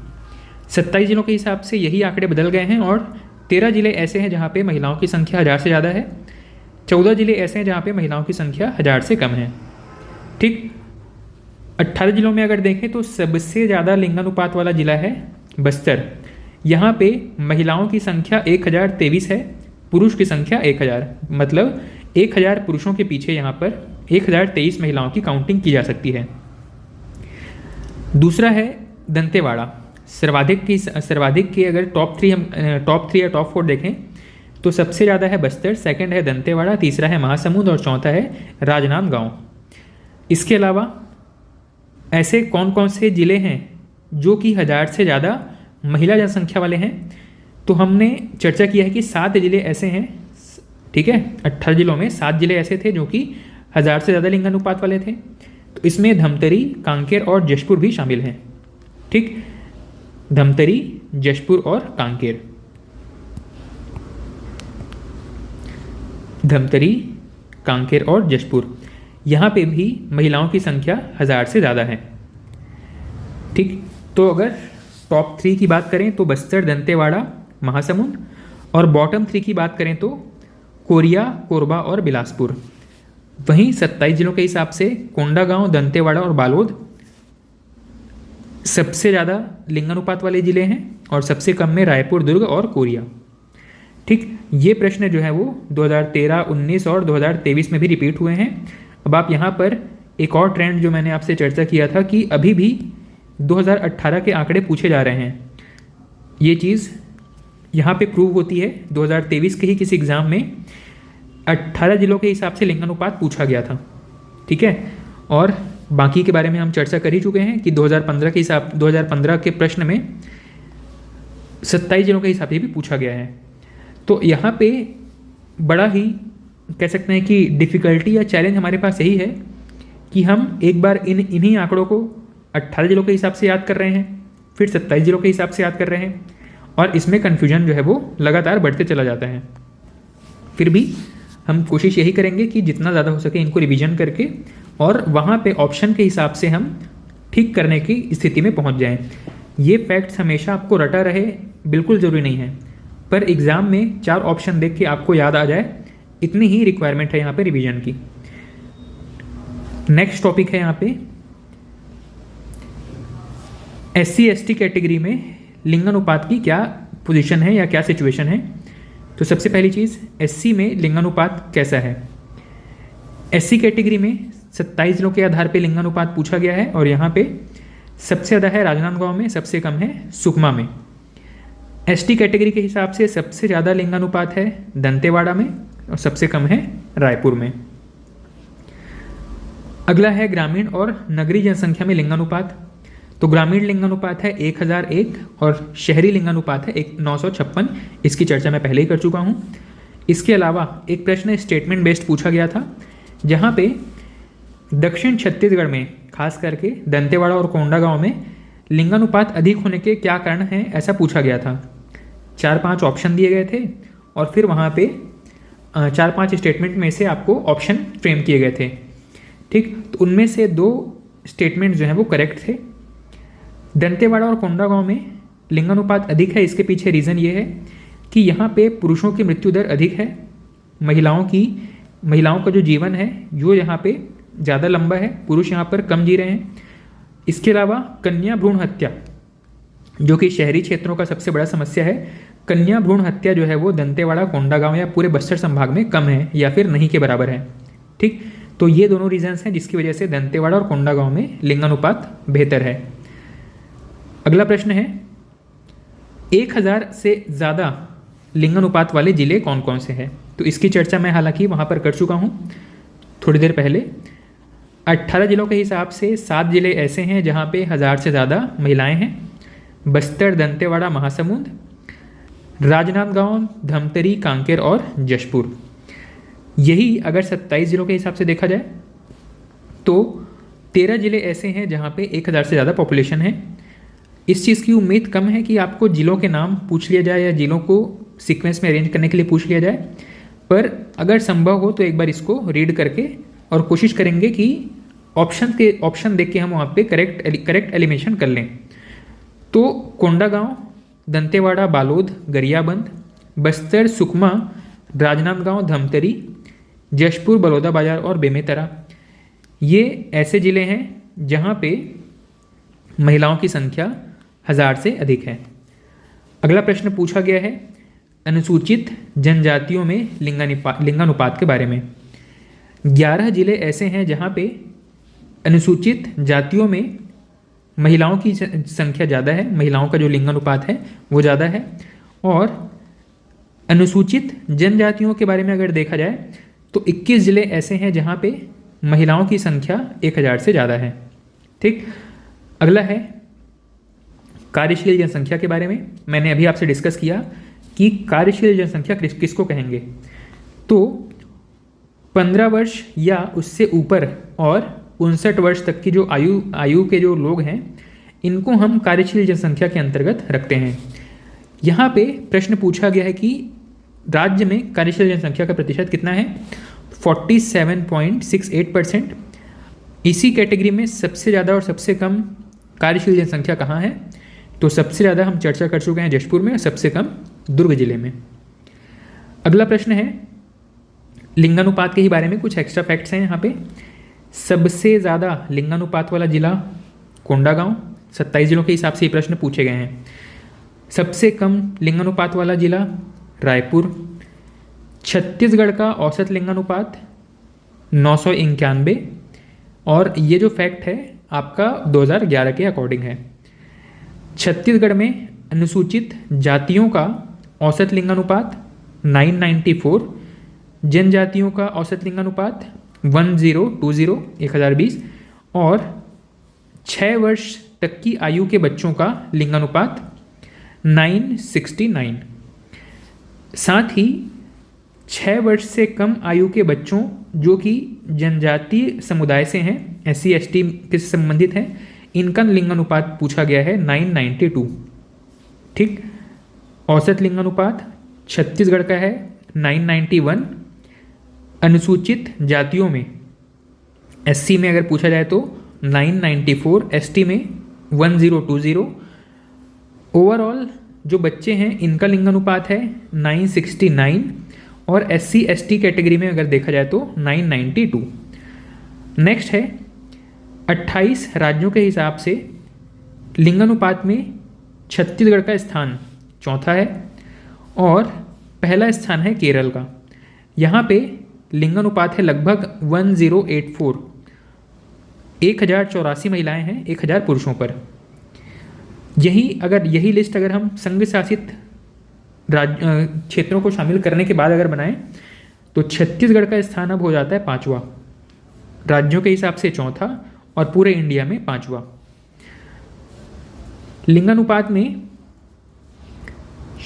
27 जिलों के हिसाब से यही आंकड़े बदल गए हैं और 13 जिले ऐसे हैं जहाँ पे महिलाओं की संख्या 1000 से ज़्यादा है, 14 जिले ऐसे हैं जहाँ पे महिलाओं की संख्या 1000 से कम है। ठीक। 18 जिलों में अगर देखें तो सबसे ज़्यादा लिंगानुपात वाला जिला है बस्तर। यहाँ पे महिलाओं की संख्या 1023 है, पुरुष की संख्या 1000, मतलब 1000 पुरुषों के पीछे यहाँ पर 1023 महिलाओं की काउंटिंग की जा सकती है। दूसरा है दंतेवाड़ा। सर्वाधिक की अगर टॉप 3 या टॉप 4 देखें तो सबसे ज़्यादा है बस्तर, सेकंड है दंतेवाड़ा, तीसरा है महासमुंद और चौथा है राजनांदगांव। इसके अलावा ऐसे कौन कौन से ज़िले हैं जो कि 1000 से ज़्यादा महिला जनसंख्या वाले हैं, तो हमने चर्चा किया है कि 7 ज़िले ऐसे हैं, ठीक है। 18 जिलों में 7 ज़िले ऐसे थे जो कि 1000 से ज़्यादा लिंगानुपात वाले थे। तो इसमें धमतरी, कांकेर और जशपुर भी शामिल हैं, ठीक। धमतरी, जशपुर और कांकेर। धमतरी, कांकेर और जशपुर, यहाँ पे भी महिलाओं की संख्या 1000 से ज़्यादा है, ठीक। तो अगर टॉप 3 की बात करें तो बस्तर, दंतेवाड़ा, महासमुंद, और बॉटम 3 की बात करें तो कोरिया, कोरबा और बिलासपुर। वहीं 27 जिलों के हिसाब से कोंडागांव, दंतेवाड़ा और बालोद सबसे ज़्यादा लिंगानुपात वाले ज़िले हैं और सबसे कम में रायपुर, दुर्ग और कोरिया, ठीक। ये प्रश्न जो है वो 2013, 19 और 2023 में भी रिपीट हुए हैं। अब आप यहाँ पर एक और ट्रेंड जो मैंने आपसे चर्चा किया था कि अभी भी 2018 के आंकड़े पूछे जा रहे हैं, ये चीज़ यहाँ पे प्रूव होती है। 2023 के ही किसी एग्ज़ाम में 18 जिलों के हिसाब से लिंगानुपात पूछा गया था, ठीक है। और बाकी के बारे में हम चर्चा कर ही चुके हैं कि 2015 के प्रश्न में 27 जिलों के हिसाब से भी पूछा गया है। तो यहाँ पे बड़ा ही कह सकते हैं कि डिफ़िकल्टी या चैलेंज हमारे पास यही है कि हम एक बार इन्हीं आंकड़ों को 18 जिलों के हिसाब से याद कर रहे हैं, फिर 27 जिलों के हिसाब से याद कर रहे हैं, और इसमें कन्फ्यूजन जो है वो लगातार बढ़ते चला जाता है। फिर भी हम कोशिश यही करेंगे कि जितना ज़्यादा हो सके इनको रिवीजन करके और वहाँ पे ऑप्शन के हिसाब से हम ठीक करने की स्थिति में पहुँच जाएं। ये फैक्ट्स हमेशा आपको रटा रहे बिल्कुल ज़रूरी नहीं है, पर एग्ज़ाम में 4 ऑप्शन देख के आपको याद आ जाए, इतनी ही रिक्वायरमेंट है यहाँ पे रिवीजन की। नेक्स्ट टॉपिक है यहाँ पे SC/ST कैटेगरी में लिंगानुपात की क्या पोजीशन है या क्या सिचुएशन है। तो सबसे पहली चीज़, SC में लिंगानुपात कैसा है। SC कैटेगरी में 27 जिलों के आधार पे लिंगानुपात पूछा गया है और यहाँ पे सबसे ज़्यादा है राजनांदगांव में, सबसे कम है सुकमा में। ST कैटेगरी के हिसाब से सबसे ज़्यादा लिंगानुपात है दंतेवाड़ा में और सबसे कम है रायपुर में। अगला है ग्रामीण और नगरीय जनसंख्या में लिंगानुपात। तो ग्रामीण लिंगानुपात है 1001 और शहरी लिंगानुपात है 956। इसकी चर्चा मैं पहले ही कर चुका हूँ। इसके अलावा एक प्रश्न स्टेटमेंट बेस्ड पूछा गया था, जहाँ पे दक्षिण छत्तीसगढ़ में खास करके दंतेवाड़ा और कोंडागांव में लिंगानुपात अधिक होने के क्या कारण हैं, ऐसा पूछा गया था। 4-5 ऑप्शन दिए गए थे और फिर वहाँ पे 4-5 स्टेटमेंट में से आपको ऑप्शन फ्रेम किए गए थे, ठीक। तो उनमें से 2 स्टेटमेंट जो हैं वो करेक्ट थे। दंतेवाड़ा और कोंडागांव में लिंगानुपात अधिक है, इसके पीछे रीज़न ये है कि यहाँ पे पुरुषों की मृत्यु दर अधिक है, महिलाओं का जो जीवन है जो यहाँ पे ज़्यादा लंबा है, पुरुष यहाँ पर कम जी रहे हैं। इसके अलावा कन्या भ्रूण हत्या, जो कि शहरी क्षेत्रों का सबसे बड़ा समस्या है, कन्या भ्रूण हत्या जो है वो दंतेवाड़ा, कोंडागांव या पूरे बस्तर संभाग में कम है या फिर नहीं के बराबर है, ठीक। तो ये दोनों रीजंस हैं जिसकी वजह से दंतेवाड़ा और कोंडागांव में लिंगानुपात बेहतर है। अगला प्रश्न है 1000 से ज़्यादा लिंगानुपात वाले ज़िले कौन कौन से हैं। तो इसकी चर्चा मैं हालांकि वहाँ पर कर चुका हूँ थोड़ी देर पहले। 18 जिलों के हिसाब से 7 जिले ऐसे हैं जहाँ पे 1000 से ज़्यादा महिलाएं हैं। बस्तर, दंतेवाड़ा, महासमुंद, राजनांदगांव, धमतरी, कांकेर और जशपुर। यही अगर 27 जिलों के हिसाब से देखा जाए तो 13 जिले ऐसे हैं जहाँ पे 1000 से ज़्यादा पॉपुलेशन है। इस चीज़ की उम्मीद कम है कि आपको जिलों के नाम पूछ लिया जाए या जिलों को सीक्वेंस में अरेंज करने के लिए पूछ लिया जाए, पर अगर संभव हो तो एक बार इसको रीड करके और कोशिश करेंगे कि ऑप्शन देख के हम वहाँ पे करेक्ट एलिमिनेशन कर लें। तो कोंडागांव, दंतेवाड़ा, बालोद, गरियाबंद, बस्तर, सुकमा, राजनांदगांव, धमतरी, जशपुर, बलौदाबाजार और बेमेतरा, ये ऐसे ज़िले हैं जहाँ पे महिलाओं की संख्या 1000 से अधिक है। अगला प्रश्न पूछा गया है अनुसूचित जनजातियों में लिंगानुपात के बारे में। 11 जिले ऐसे हैं जहाँ पे अनुसूचित जातियों में महिलाओं की संख्या ज़्यादा है, महिलाओं का जो लिंगानुपात है वो ज़्यादा है। और अनुसूचित जनजातियों के बारे में अगर देखा जाए तो 21 जिले ऐसे हैं जहाँ पे महिलाओं की संख्या 1000 से ज़्यादा है। ठीक, अगला है कार्यशील जनसंख्या के बारे में। मैंने अभी आपसे डिस्कस किया कि कार्यशील जनसंख्या किसको कहेंगे, तो 15 वर्ष या उससे ऊपर और 59 वर्ष तक की जो आयु के जो लोग हैं इनको हम कार्यशील जनसंख्या के अंतर्गत रखते हैं। यहाँ पे प्रश्न पूछा गया है कि राज्य में कार्यशील जनसंख्या का प्रतिशत कितना है, 47.68%। इसी कैटेगरी में सबसे ज़्यादा और सबसे कम कार्यशील जनसंख्या कहाँ है, तो सबसे ज़्यादा हम चर्चा कर चुके हैं जशपुर में और सबसे कम दुर्ग जिले में। अगला प्रश्न है लिंगानुपात के ही बारे में कुछ एक्स्ट्रा फैक्ट्स हैं यहाँ पे। सबसे ज़्यादा लिंगानुपात वाला जिला कोंडागांव, 27 जिलों के हिसाब से ये प्रश्न पूछे गए हैं। सबसे कम लिंगानुपात वाला जिला रायपुर। छत्तीसगढ़ का औसत लिंगानुपात 991, और ये जो फैक्ट है आपका 2011 के अकॉर्डिंग है। छत्तीसगढ़ में अनुसूचित जातियों का औसत लिंगानुपात 994, जनजातियों का औसत लिंगानुपात 1020 और 6 वर्ष तक की आयु के बच्चों का लिंगानुपात 969। साथ ही 6 वर्ष से कम आयु के बच्चों जो कि जनजातीय समुदाय से हैं, SC ST के संबंधित हैं, इनका लिंगानुपात पूछा गया है 992। ठीक, औसत लिंगानुपात छत्तीसगढ़ का है 991। अनुसूचित जातियों में SC में अगर पूछा जाए तो 994, ST में 1020। ओवरऑल जो बच्चे हैं इनका लिंगानुपात है 969 और SC ST कैटेगरी में अगर देखा जाए तो 992। नेक्स्ट है 28 राज्यों के हिसाब से लिंगानुपात में छत्तीसगढ़ का स्थान चौथा है और पहला स्थान है केरल का। यहाँ पे लिंगानुपात है लगभग 1084। 1084 महिलाएं हैं 1000 पुरुषों पर। यही लिस्ट अगर हम संघ शासित क्षेत्रों को शामिल करने के बाद अगर बनाएं तो छत्तीसगढ़ का स्थान अब हो जाता है 5वां, राज्यों के हिसाब से चौथा और पूरे इंडिया में 5वां। लिंगानुपात में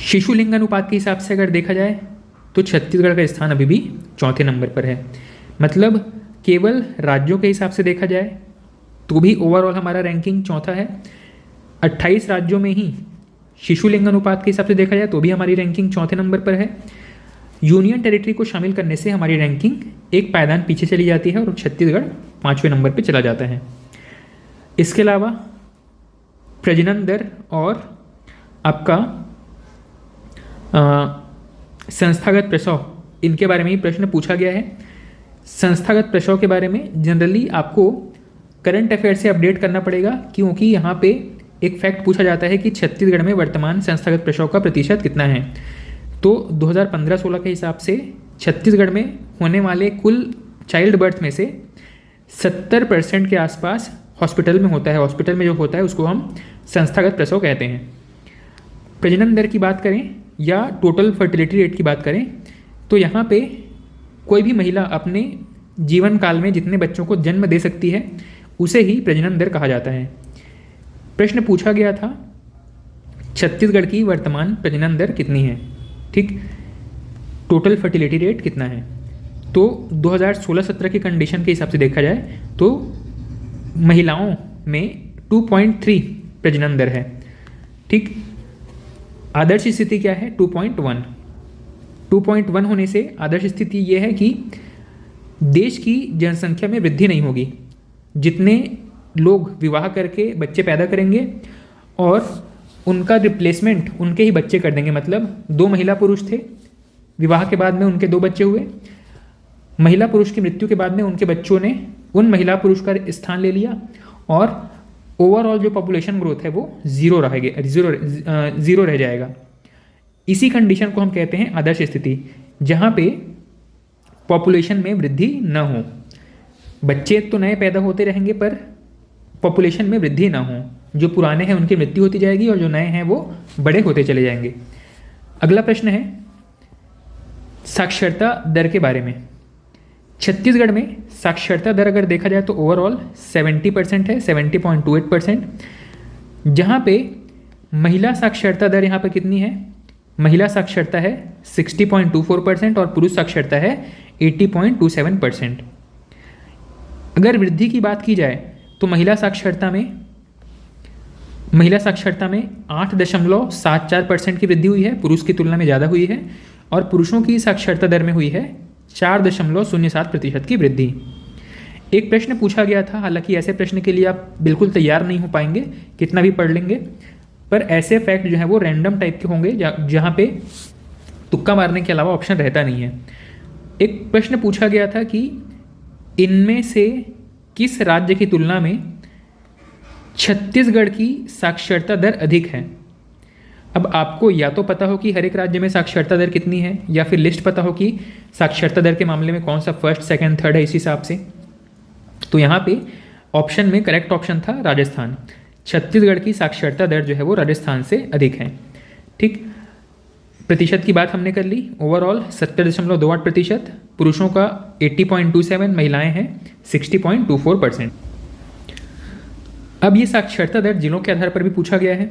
शिशु लिंगानुपात के हिसाब से अगर देखा जाए तो छत्तीसगढ़ का स्थान अभी भी चौथे नंबर पर है। मतलब केवल राज्यों के हिसाब से देखा जाए तो भी ओवरऑल हमारा रैंकिंग चौथा है। 28 राज्यों में ही शिशु लिंगानुपात के हिसाब से देखा जाए तो भी हमारी रैंकिंग चौथे नंबर पर है। यूनियन टेरिटरी को शामिल करने से हमारी रैंकिंग एक पायदान पीछे चली जाती है और छत्तीसगढ़ 5वें नंबर पर चला जाता है। इसके अलावा प्रजनन दर और आपका संस्थागत प्रसव, इनके बारे में ही प्रश्न पूछा गया है। संस्थागत प्रसव के बारे में जनरली आपको करंट अफेयर से अपडेट करना पड़ेगा, क्योंकि यहाँ पे एक फैक्ट पूछा जाता है कि छत्तीसगढ़ में वर्तमान संस्थागत प्रसव का प्रतिशत कितना है। तो 2015-16 के हिसाब से छत्तीसगढ़ में होने वाले कुल चाइल्ड बर्थ में से 70% के आसपास हॉस्पिटल में होता है। हॉस्पिटल में जो होता है उसको हम संस्थागत प्रसव कहते हैं। प्रजनन दर की बात करें या टोटल फर्टिलिटी रेट की बात करें तो यहाँ पे कोई भी महिला अपने जीवन काल में जितने बच्चों को जन्म दे सकती है उसे ही प्रजनन दर कहा जाता है। प्रश्न पूछा गया था छत्तीसगढ़ की वर्तमान प्रजनन दर कितनी है। ठीक, टोटल फर्टिलिटी रेट कितना है। तो 2016-17 की कंडीशन के हिसाब से देखा जाए तो महिलाओं में 2.3 प्रजनन दर है। ठीक, आदर्श स्थिति क्या है 2.1। 2.1 होने से आदर्श स्थिति ये है कि देश की जनसंख्या में वृद्धि नहीं होगी। जितने लोग विवाह करके बच्चे पैदा करेंगे और उनका रिप्लेसमेंट उनके ही बच्चे कर देंगे। मतलब 2 महिला पुरुष थे, विवाह के बाद में उनके 2 बच्चे हुए, महिला पुरुष की मृत्यु के बाद में उनके बच्चों ने उन महिला पुरुष का स्थान ले लिया और ओवरऑल जो पॉपुलेशन ग्रोथ है वो जीरो रह जाएगा। इसी कंडीशन को हम कहते हैं आदर्श स्थिति, जहाँ पे पॉपुलेशन में वृद्धि न हो। बच्चे तो नए पैदा होते रहेंगे पर पॉपुलेशन में वृद्धि ना हो। जो पुराने हैं उनकी मृत्यु होती जाएगी और जो नए हैं वो बड़े होते चले जाएंगे। अगला प्रश्न है साक्षरता दर के बारे में। छत्तीसगढ़ में साक्षरता दर अगर देखा जाए तो ओवरऑल 70% है, 70.28%। जहाँ पे महिला साक्षरता दर यहाँ पर कितनी है? महिला साक्षरता है 60.24% और पुरुष साक्षरता है 80.27%। अगर वृद्धि की बात की जाए तो महिला साक्षरता में 8.74% की वृद्धि हुई है, पुरुष की तुलना में ज़्यादा हुई है। और पुरुषों की साक्षरता दर में हुई है 4.07% की वृद्धि। एक प्रश्न पूछा गया था, हालांकि ऐसे प्रश्न के लिए आप बिल्कुल तैयार नहीं हो पाएंगे कितना भी पढ़ लेंगे, पर ऐसे फैक्ट जो है वो रैंडम टाइप के होंगे जहाँ पे तुक्का मारने के अलावा ऑप्शन रहता नहीं है। एक प्रश्न पूछा गया था कि इनमें से किस राज्य की तुलना में छत्तीसगढ़ की साक्षरता दर अधिक है? अब आपको या तो पता हो कि हर एक राज्य में साक्षरता दर कितनी है, या फिर लिस्ट पता हो कि साक्षरता दर के मामले में कौन सा फर्स्ट, सेकंड, थर्ड है इस हिसाब से। तो यहाँ पे ऑप्शन में करेक्ट ऑप्शन था राजस्थान। छत्तीसगढ़ की साक्षरता दर जो है वो राजस्थान से अधिक है। ठीक, प्रतिशत की बात हमने कर ली। ओवरऑल 70.28%, पुरुषों का 80.27, महिलाएं हैं 60.24%। अब ये साक्षरता दर जिलों के आधार पर भी पूछा गया है।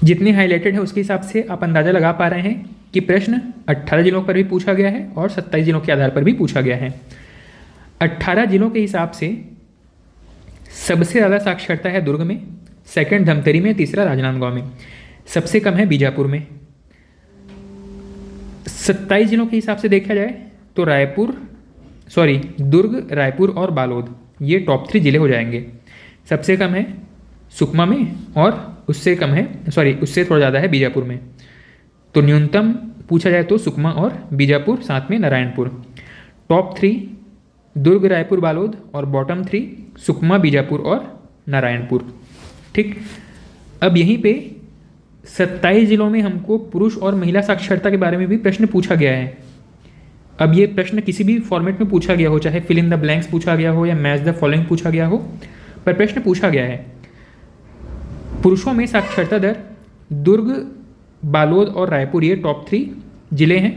जितने हाईलाइटेड है उसके हिसाब से आप अंदाजा लगा पा रहे हैं कि प्रश्न 18 जिलों पर भी पूछा गया है और 27 जिलों के आधार पर भी पूछा गया है। 18 जिलों के हिसाब से सबसे ज़्यादा साक्षरता है दुर्ग में, सेकंड धमतरी में, तीसरा राजनांदगांव में, सबसे कम है बीजापुर में। 27 जिलों के हिसाब से देखा जाए तो दुर्ग, रायपुर और बालोद ये टॉप 3 जिले हो जाएंगे। सबसे कम है सुकमा में और उससे थोड़ा ज़्यादा है बीजापुर में। तो न्यूनतम पूछा जाए तो सुकमा और बीजापुर, साथ में नारायणपुर। टॉप 3 दुर्ग, रायपुर, बालोद और बॉटम 3 सुकमा, बीजापुर और नारायणपुर। ठीक, अब यहीं पे 27 जिलों में हमको पुरुष और महिला साक्षरता के बारे में भी प्रश्न पूछा गया है। अब ये प्रश्न किसी भी फॉर्मेट में पूछा गया हो, चाहे फिल इन द ब्लैंक्स पूछा गया हो या मैच द फॉलोइंग पूछा गया हो, पर प्रश्न पूछा गया है। पुरुषों में साक्षरता दर दुर्ग, बालोद और रायपुर ये टॉप 3 जिले हैं।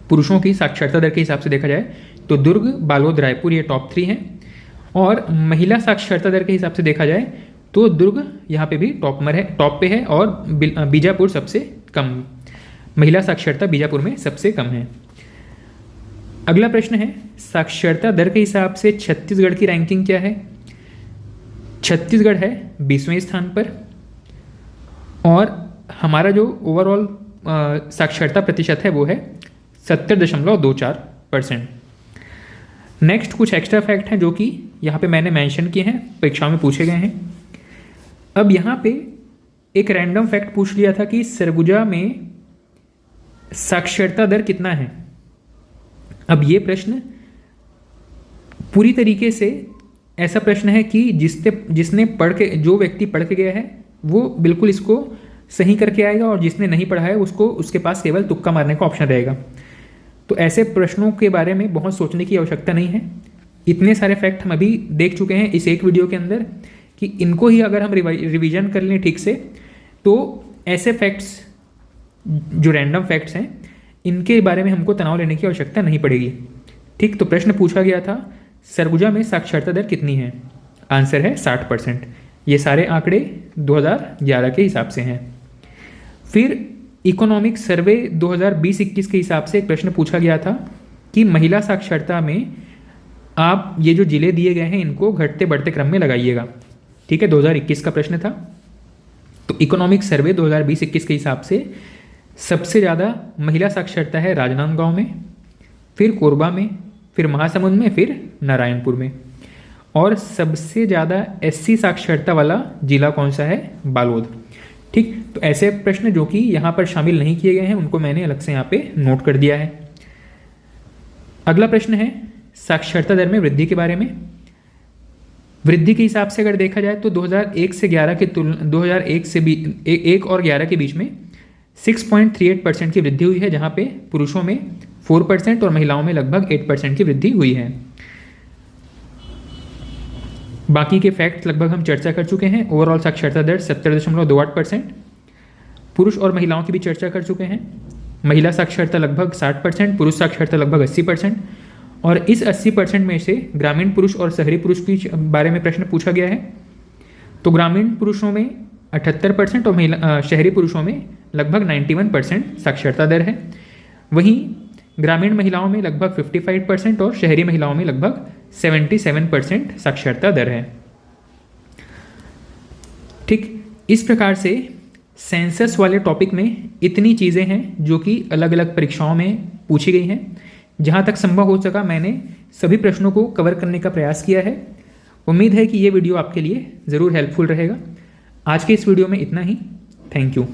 पुरुषों की साक्षरता दर के हिसाब से देखा जाए तो दुर्ग, बालोद, रायपुर ये टॉप 3 हैं। और महिला साक्षरता दर के हिसाब से देखा जाए तो दुर्ग यहाँ पे भी टॉप पे है और बीजापुर सबसे कम, महिला साक्षरता बीजापुर में सबसे कम है। अगला प्रश्न है साक्षरता दर के हिसाब से छत्तीसगढ़ की रैंकिंग क्या है? छत्तीसगढ़ है 20वें स्थान पर और हमारा जो ओवरऑल साक्षरता प्रतिशत है वो है 70.24%। नेक्स्ट कुछ एक्स्ट्रा फैक्ट हैं जो कि यहाँ पे मैंने मेंशन किए हैं, परीक्षा में पूछे गए हैं। अब यहाँ पे एक रैंडम फैक्ट पूछ लिया था कि सरगुजा में साक्षरता दर कितना है। अब ये प्रश्न पूरी तरीके से ऐसा प्रश्न है कि जिसने जो व्यक्ति पढ़ के गया है वो बिल्कुल इसको सही करके आएगा और जिसने नहीं पढ़ा है उसके पास केवल तुक्का मारने का ऑप्शन रहेगा। तो ऐसे प्रश्नों के बारे में बहुत सोचने की आवश्यकता नहीं है। इतने सारे फैक्ट हम अभी देख चुके हैं इस एक वीडियो के अंदर कि इनको ही अगर हम रिवीजन कर लें ठीक से तो ऐसे फैक्ट्स जो रैंडम फैक्ट्स हैं इनके बारे में हमको तनाव लेने की आवश्यकता नहीं पड़ेगी। ठीक, तो प्रश्न पूछा गया था सरगुजा में साक्षरता दर कितनी है? आंसर है 60%। ये सारे आंकड़े 2011 के हिसाब से हैं। फिर इकोनॉमिक सर्वे 2020-21 के हिसाब से एक प्रश्न पूछा गया था कि महिला साक्षरता में आप ये जो जिले दिए गए हैं इनको घटते बढ़ते क्रम में लगाइएगा। ठीक है, 2021 का प्रश्न था। तो इकोनॉमिक सर्वे 2020-21 के हिसाब से सबसे ज़्यादा महिला साक्षरता है राजनांदगांव में, फिर कोरबा में, फिर महासमुंद में, फिर नारायणपुर में। और सबसे ज़्यादा एससी साक्षरता वाला जिला कौन सा है? बालोद। ठीक, तो ऐसे प्रश्न जो कि यहाँ पर शामिल नहीं किए गए हैं उनको मैंने अलग से यहाँ पे नोट कर दिया है। अगला प्रश्न है साक्षरता दर में वृद्धि के बारे में। वृद्धि के हिसाब से अगर देखा जाए तो 2001 से 11 के तुलना 2001 से 1 और 11 के बीच में 6.38% की वृद्धि हुई है, जहाँ पे पुरुषों में 4% और महिलाओं में लगभग 8% की वृद्धि हुई है। बाकी के फैक्ट्स लगभग हम चर्चा कर चुके हैं। ओवरऑल साक्षरता दर 70.28%। पुरुष और महिलाओं की भी चर्चा कर चुके हैं। महिला साक्षरता लगभग 60%, पुरुष साक्षरता लगभग 80%। और इस 80% में से ग्रामीण पुरुष और शहरी पुरुष के बारे में प्रश्न पूछा गया है। तो ग्रामीण पुरुषों में 78% और महिला शहरी पुरुषों में लगभग 91% साक्षरता दर है। वहीं ग्रामीण महिलाओं में लगभग 55% और शहरी महिलाओं में लगभग 77% साक्षरता दर है। ठीक इस प्रकार से सेंसस वाले टॉपिक में इतनी चीज़ें हैं जो कि अलग अलग परीक्षाओं में पूछी गई हैं। जहाँ तक संभव हो सका मैंने सभी प्रश्नों को कवर करने का प्रयास किया है। उम्मीद है कि ये वीडियो आपके लिए ज़रूर हेल्पफुल रहेगा। आज के इस वीडियो में इतना ही। Thank you.